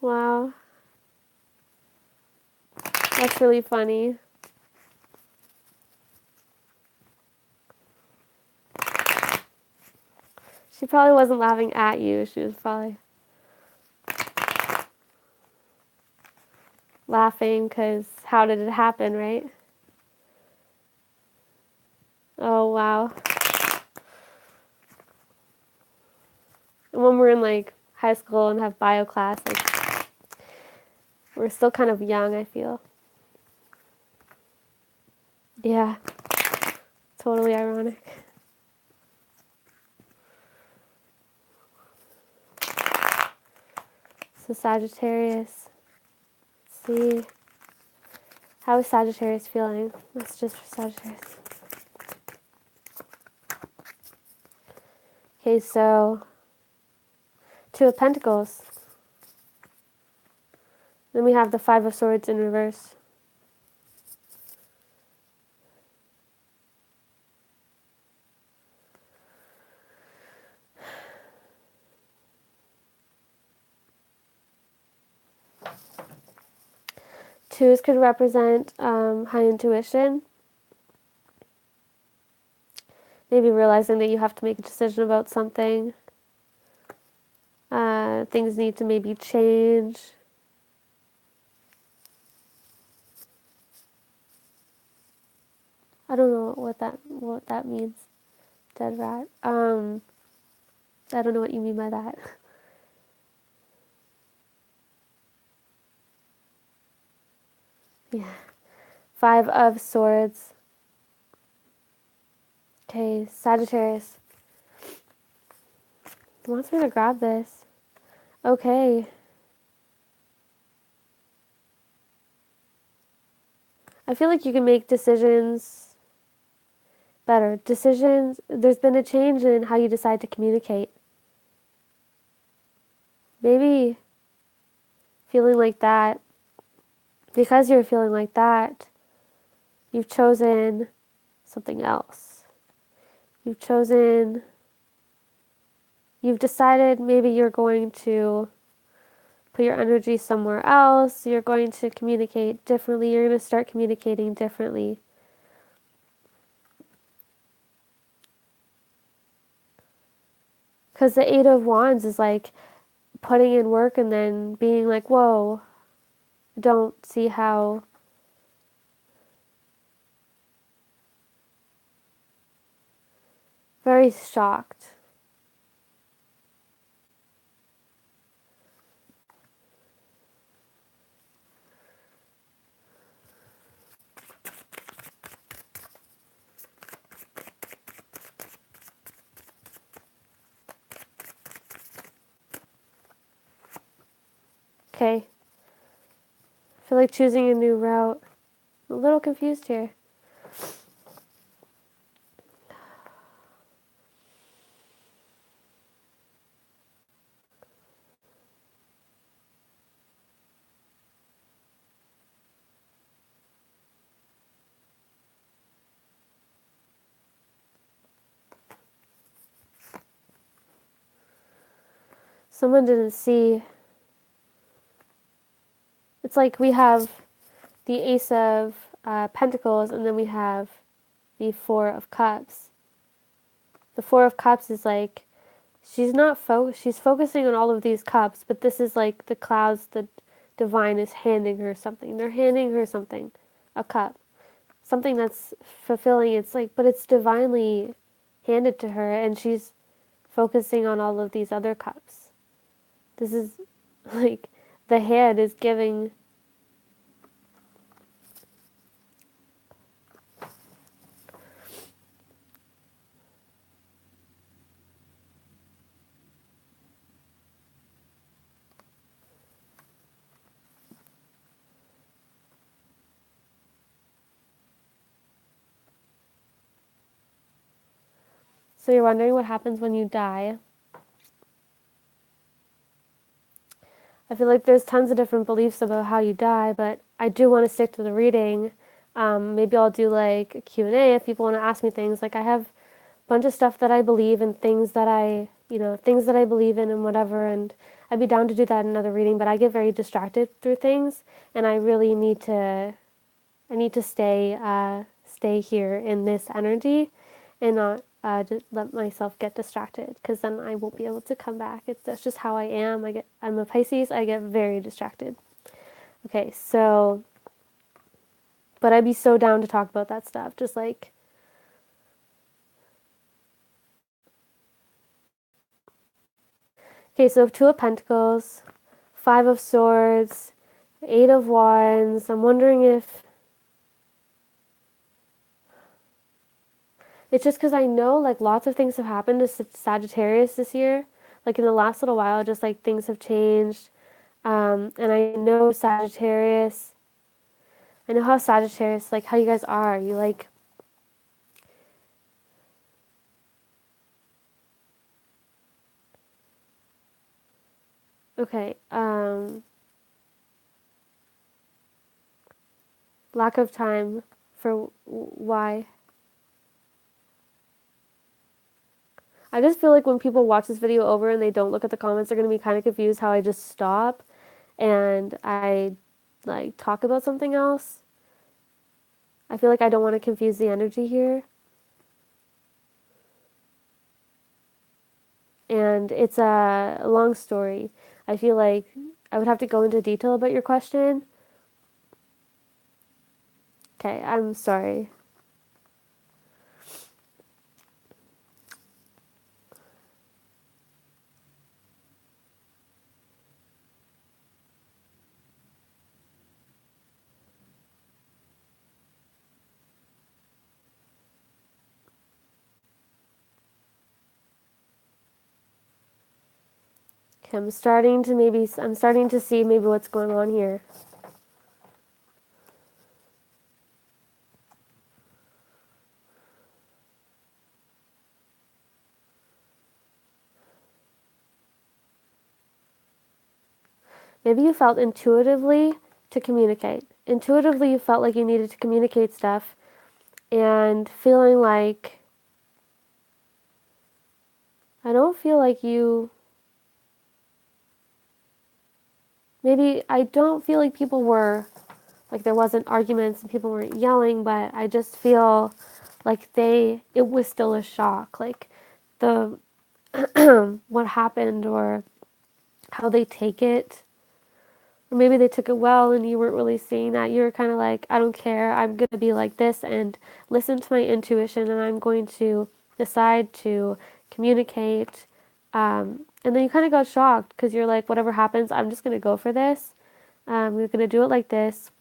Speaker 1: Wow, that's really funny. She probably wasn't laughing at you. She was probably laughing because how did it happen, right? Oh, wow. And when we're in like high school and have bio class, like we're still kind of young, I feel. Yeah, totally ironic. So Sagittarius, let's see. How is Sagittarius feeling? That's just for Sagittarius. Okay, so Two of Pentacles. Then we have the Five of Swords in reverse. Twos could represent high intuition. Maybe realizing that you have to make a decision about something. Things need to maybe change. I don't know what that means. Dead rat. I don't know what you mean by that. Yeah. Five of Swords. Okay, Sagittarius. He wants me to grab this. Okay. I feel like you can make decisions better. Decisions, there's been a change in how you decide to communicate. Maybe feeling like that, because you're feeling like that, you've chosen something else. You've decided maybe you're going to put your energy somewhere else. You're going to communicate differently. You're going to start communicating differently. Because the Eight of Wands is like putting in work and then being like, whoa, don't see how. Very shocked. Okay. I feel like choosing a new route. I'm a little confused here. Someone didn't see. It's like we have the Ace of Pentacles, and then we have the Four of Cups. The Four of Cups is like she's focusing on all of these cups, but this is like the clouds. The divine is handing her something. They're handing her something, a cup, something that's fulfilling. It's like, but it's divinely handed to her, and she's focusing on all of these other cups. This is like the hand is giving. So you're wondering what happens when you die. I feel like there's tons of different beliefs about how you die, but I do want to stick to the reading. Maybe I'll do like a Q&A if people want to ask me things. Like I have a bunch of stuff that I believe and things that things that I believe in and whatever, and I'd be down to do that in another reading, but I get very distracted through things, and I really need to stay here in this energy and not just let myself get distracted, because then I won't be able to come back. That's just how I am. I'm a Pisces. I get very distracted. Okay, so but I'd be so down to talk about that stuff. Just like, okay, so Two of Pentacles, Five of Swords, Eight of Wands. I'm wondering if it's just because I know like lots of things have happened to Sagittarius this year. Like in the last little while, just like things have changed. And I know Sagittarius. I know how Sagittarius, like how you guys are. You like, okay, lack of time for why. I just feel like when people watch this video over and they don't look at the comments, they're going to be kind of confused how I just stop and I like talk about something else. I feel like I don't want to confuse the energy here. And it's a long story. I feel like I would have to go into detail about your question. Okay, I'm sorry. Okay, I'm starting to see maybe what's going on here. Maybe you felt intuitively to communicate. Intuitively, you felt like you needed to communicate stuff, and feeling like I don't feel like you. Maybe I don't feel like people were like there wasn't arguments and people weren't yelling, but I just feel like it was still a shock. Like the what happened or how they take it. Or maybe they took it well and you weren't really seeing that. You were kind of like, I don't care. I'm going to be like this and listen to my intuition, and I'm going to decide to communicate. And then you kind of got shocked because you're like, whatever happens, I'm just going to go for this. We're going to do it like this.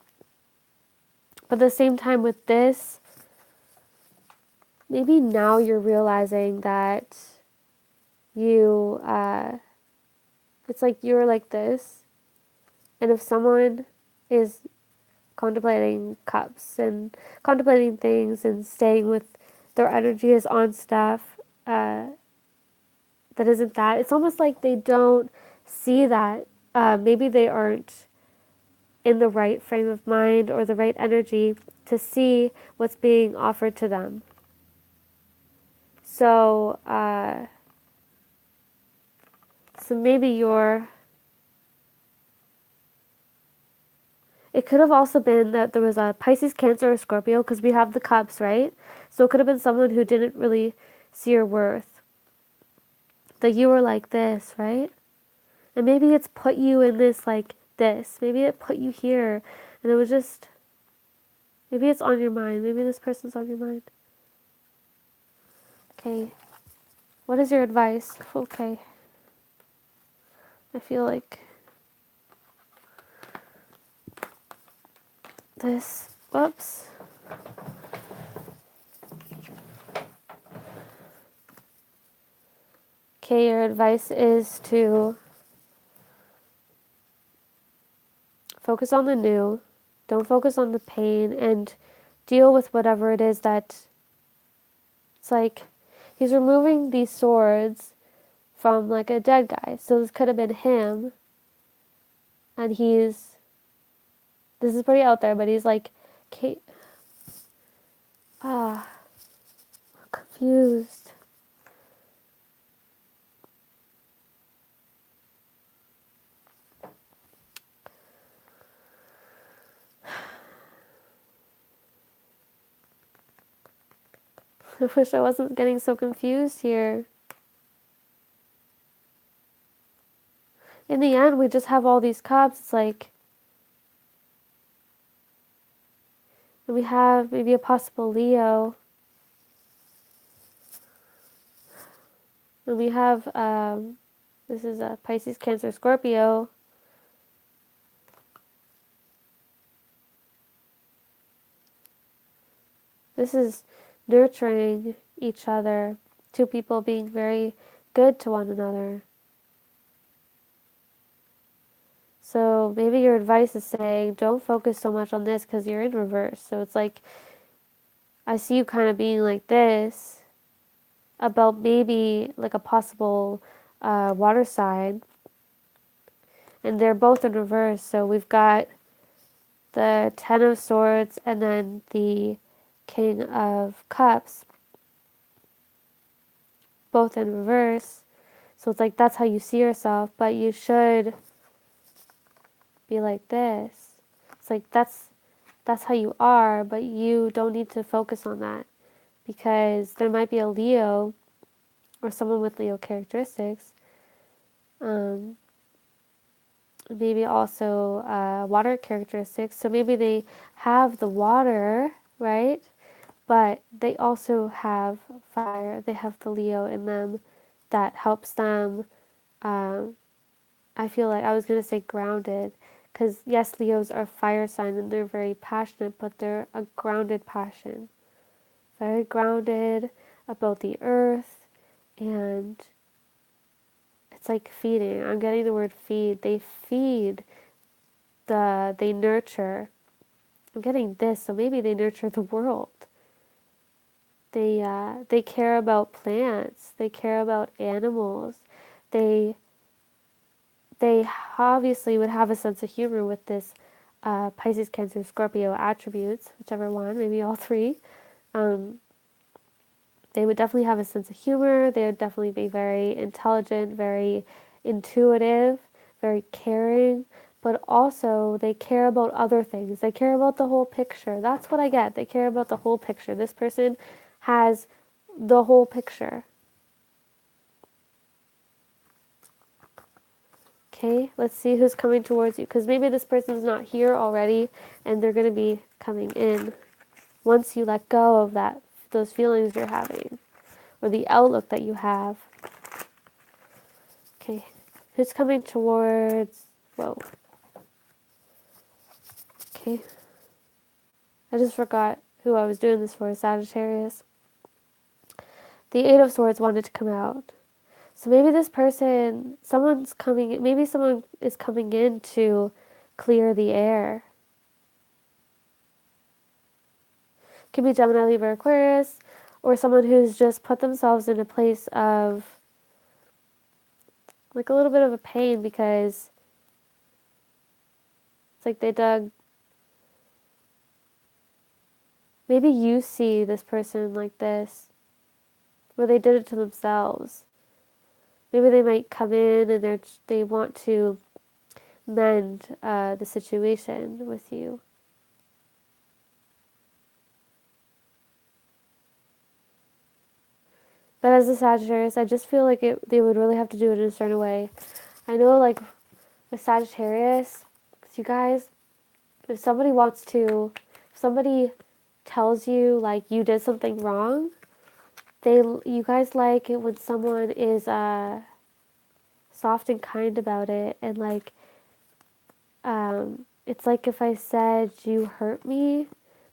Speaker 1: But at the same time with this, maybe now you're realizing that you, it's like you're like this. And if someone is contemplating cups and contemplating things and staying with their energy is on stuff that isn't that, it's almost like they don't see that. Maybe they aren't in the right frame of mind or the right energy to see what's being offered to them. So, so maybe it could have also been that there was a Pisces, Cancer, or Scorpio because we have the cups, right? So it could have been someone who didn't really see your worth. That you were like this, right? And maybe it's put you in this, like this. Maybe it put you here. And it was just, maybe it's on your mind. Maybe this person's on your mind. Okay. What is your advice? Okay. I feel like this. Whoops. Okay, your advice is to focus on the new. Don't focus on the pain and deal with whatever it is that it's like he's removing these swords from like a dead guy. So this could have been him and this is pretty out there, but he's like Kate I'm confused. I wish I wasn't getting so confused here. In the end, we just have all these cups. It's like, and we have maybe a possible Leo. And we have, this is a Pisces, Cancer, Scorpio. This is nurturing each other. Two people being very good to one another. So maybe your advice is saying, don't focus so much on this because you're in reverse. So it's like, I see you kind of being like this about maybe like a possible water sign. And they're both in reverse. So we've got the Ten of Swords and then the King of Cups, both in reverse. So it's like that's how you see yourself, but you should be like this. It's like that's how you are, but you don't need to focus on that because there might be a Leo or someone with Leo characteristics. Maybe also water characteristics. So maybe they have the water, right? But they also have fire. They have the Leo in them that helps them. I feel like I was going to say grounded because yes, Leos are fire sign and they're very passionate, but they're a grounded passion. Very grounded about the earth, and it's like feeding. I'm getting the word feed. They feed, they nurture. I'm getting this, so maybe they nurture the world. They care about plants. They care about animals. They they obviously would have a sense of humor with this Pisces, Cancer, Scorpio attributes, whichever one, maybe all three. Um, they would definitely have a sense of humor. They would definitely be very intelligent, very intuitive, very caring, but also they care about other things. They care about the whole picture. That's what I get. They care about the whole picture. This person has the whole picture. Okay, let's see who's coming towards you because maybe this person's not here already and they're going to be coming in once you let go of those feelings you're having or the outlook that you have. Okay, who's coming towards, whoa. Okay, I just forgot who I was doing this for, Sagittarius. The Eight of Swords wanted to come out. So maybe this person, maybe someone is coming in to clear the air. Could be Gemini, Libra, Aquarius, or someone who's just put themselves in a place of like a little bit of a pain because it's like they dug. Maybe you see this person like this, where they did it to themselves. Maybe they might come in and they want to mend the situation with you. But as a Sagittarius, I just feel like they would really have to do it in a certain way. I know, like, with Sagittarius, you guys, if somebody tells you, like, you did something wrong, you guys like it when someone is soft and kind about it, and, like, it's like if I said, you hurt me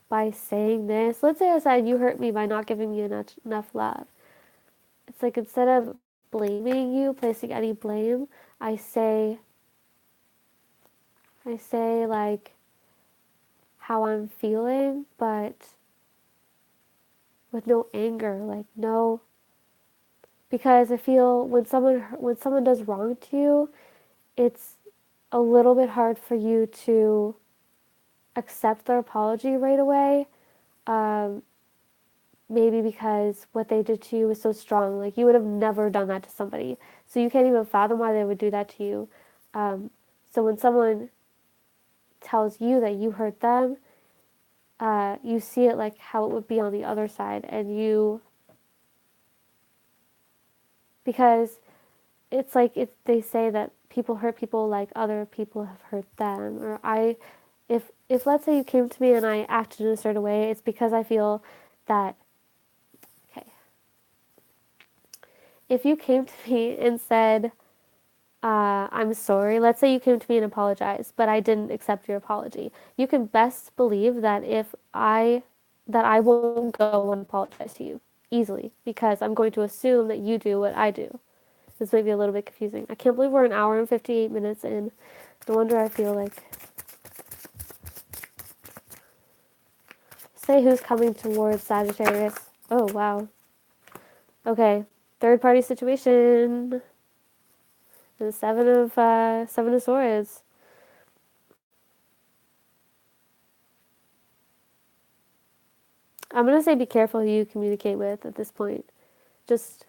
Speaker 1: by saying this. Let's say I said, you hurt me by not giving me enough love. It's like instead of blaming you, placing any blame, I say like how I'm feeling, but with no anger, like no, because I feel when someone does wrong to you, it's a little bit hard for you to accept their apology right away. Um, Maybe because what they did to you was so strong, like you would have never done that to somebody, so you can't even fathom why they would do that to you. So when someone tells you that you hurt them, you see it like how it would be on the other side, and because it's like they say that people hurt people like other people have hurt them. Or if let's say you came to me and I acted in a certain way, it's because I feel that, okay, if you came to me and said, I'm sorry. Let's say you came to me and apologized, but I didn't accept your apology. You can best believe that that I won't go and apologize to you easily because I'm going to assume that you do what I do. This may be a little bit confusing. I can't believe we're an hour and 58 minutes in. No wonder I feel like. Say who's coming towards Sagittarius. Oh, wow. Okay. Third party situation. The Seven of Swords. I'm gonna say be careful who you communicate with at this point. Just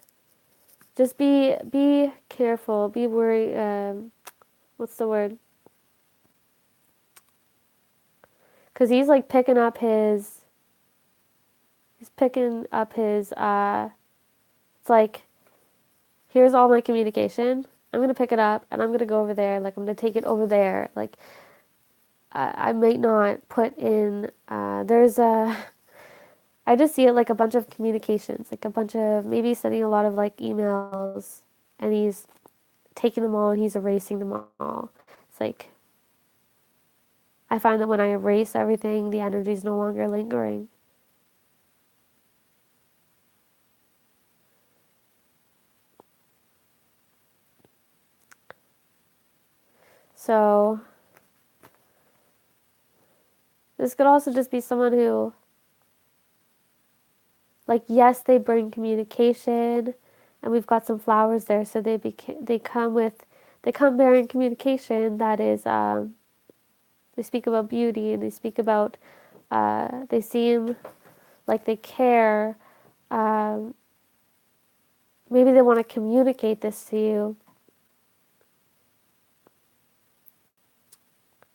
Speaker 1: be careful. Be worried. What's the word? Because he's like picking up his. He's picking up his. It's like, here's all my communication. I'm gonna pick it up and I'm gonna go over there. Like I'm gonna take it over there. Like I might not put in. There's a. I just see it like a bunch of communications, like a bunch of maybe sending a lot of like emails, and he's taking them all and he's erasing them all. It's like I find that when I erase everything, the energy is no longer lingering. So this could also just be someone who, like, yes, they bring communication, and we've got some flowers there, so they come bearing communication that is they speak about beauty, and they speak about they seem like they care. Um, Maybe they want to communicate this to you.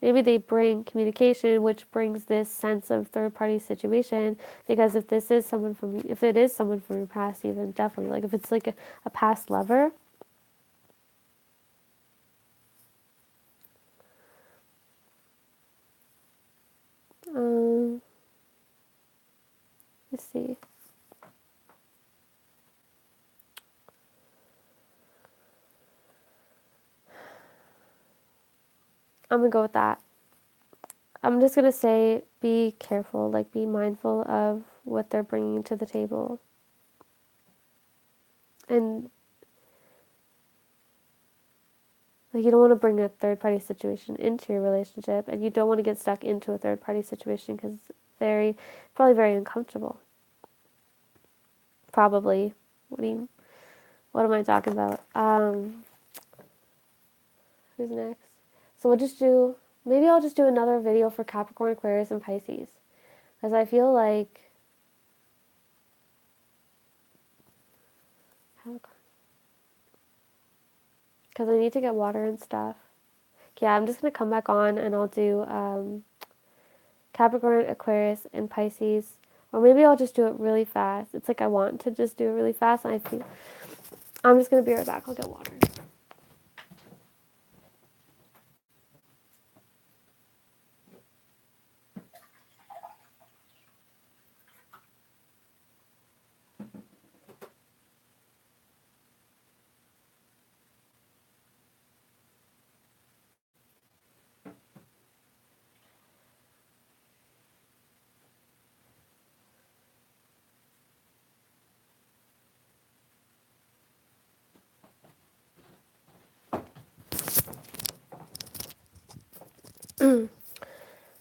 Speaker 1: Maybe they bring communication, which brings this sense of third party situation. Because if it is someone from your past, even definitely, like if it's like a past lover, um, let's see. I'm gonna go with that. I'm just gonna say, be careful, like be mindful of what they're bringing to the table, and Like, you don't want to bring a third party situation into your relationship, and you don't want to get stuck into a third party situation because it's probably very uncomfortable. Probably. What am I talking about? Who's next? So maybe I'll just do another video for Capricorn, Aquarius, and Pisces. Because I feel like, because I need to get water and stuff. Yeah, I'm just going to come back on and I'll do Capricorn, Aquarius, and Pisces. Or maybe I'll just do it really fast. It's like I want to just do it really fast. And I'm just going to be right back. I'll get water.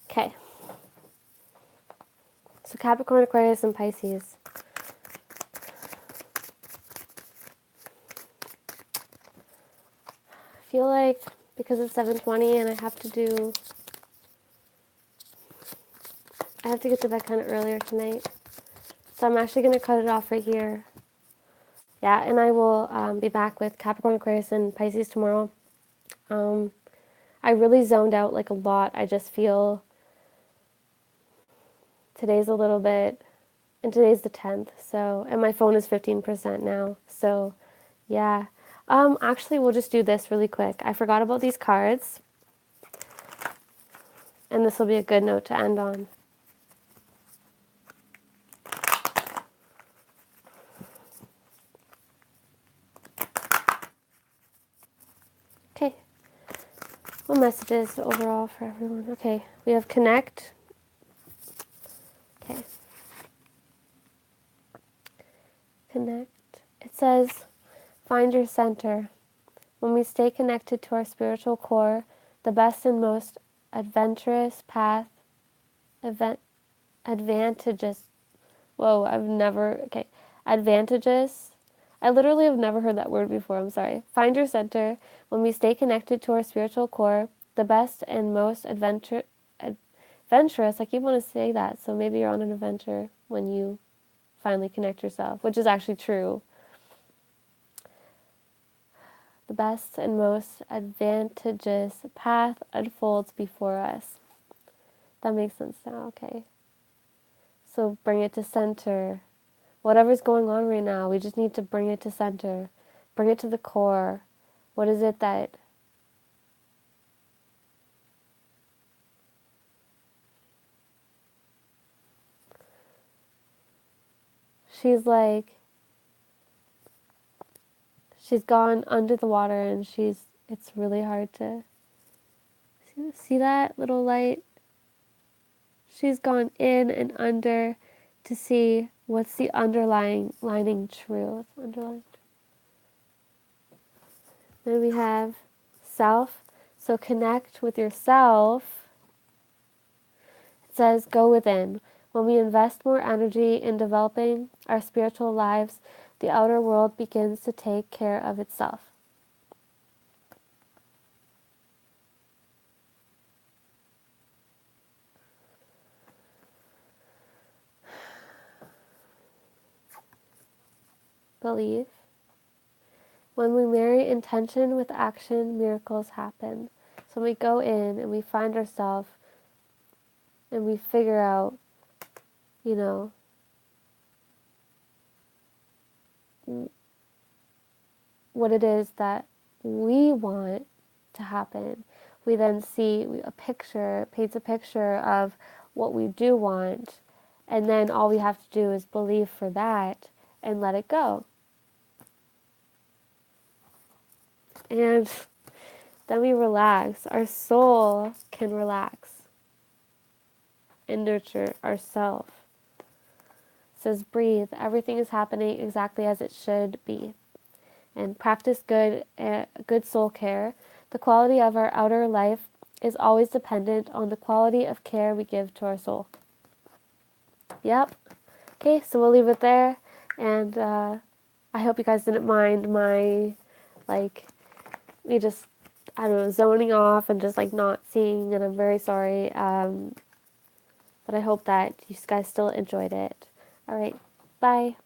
Speaker 1: Okay. So Capricorn, Aquarius, and Pisces. I feel like because it's 7:20 and I have to get to bed kind of earlier tonight. So I'm actually going to cut it off right here. Yeah, and I will be back with Capricorn, Aquarius, and Pisces tomorrow. I really zoned out like a lot. I just feel today's a little bit, and today's the 10th, so, and my phone is 15% now, so, yeah. Actually, we'll just do this really quick. I forgot about these cards, and this will be a good note to end on. Okay. What messages overall for everyone? Okay, we have connect. Okay. Connect. It says, find your center. When we stay connected to our spiritual core, the best and most adventurous path, advantageous. Whoa, advantageous. I literally have never heard that word before. I'm sorry. Find your center. When we stay connected to our spiritual core, the best and most adventurous. I keep wanting to say that, so maybe you're on an adventure when you finally connect yourself, which is actually true. The best and most advantageous path unfolds before us. That makes sense now, okay. So bring it to center. Whatever's going on right now, we just need to bring it to center. Bring it to the core. What is it that she's gone under the water and it's really hard to see that little light. She's gone in and under to see what's the underlying truth. Then we have self. So connect with yourself. It says go within. When we invest more energy in developing our spiritual lives, the outer world begins to take care of itself. Believe. When we marry intention with action, miracles happen. So we go in and we find ourselves and we figure out, what it is that we want to happen. We then see paints a picture of what we do want, and then all we have to do is believe for that and let it go. And then we relax. Our soul can relax and nurture ourselves. It says breathe. Everything is happening exactly as it should be. And practice good soul care. The quality of our outer life is always dependent on the quality of care we give to our soul. Yep. Okay, so we'll leave it there. And I hope you guys didn't mind my, like, me just, I don't know, zoning off and just, like, not seeing. And I'm very sorry. But I hope that you guys still enjoyed it. All right. Bye.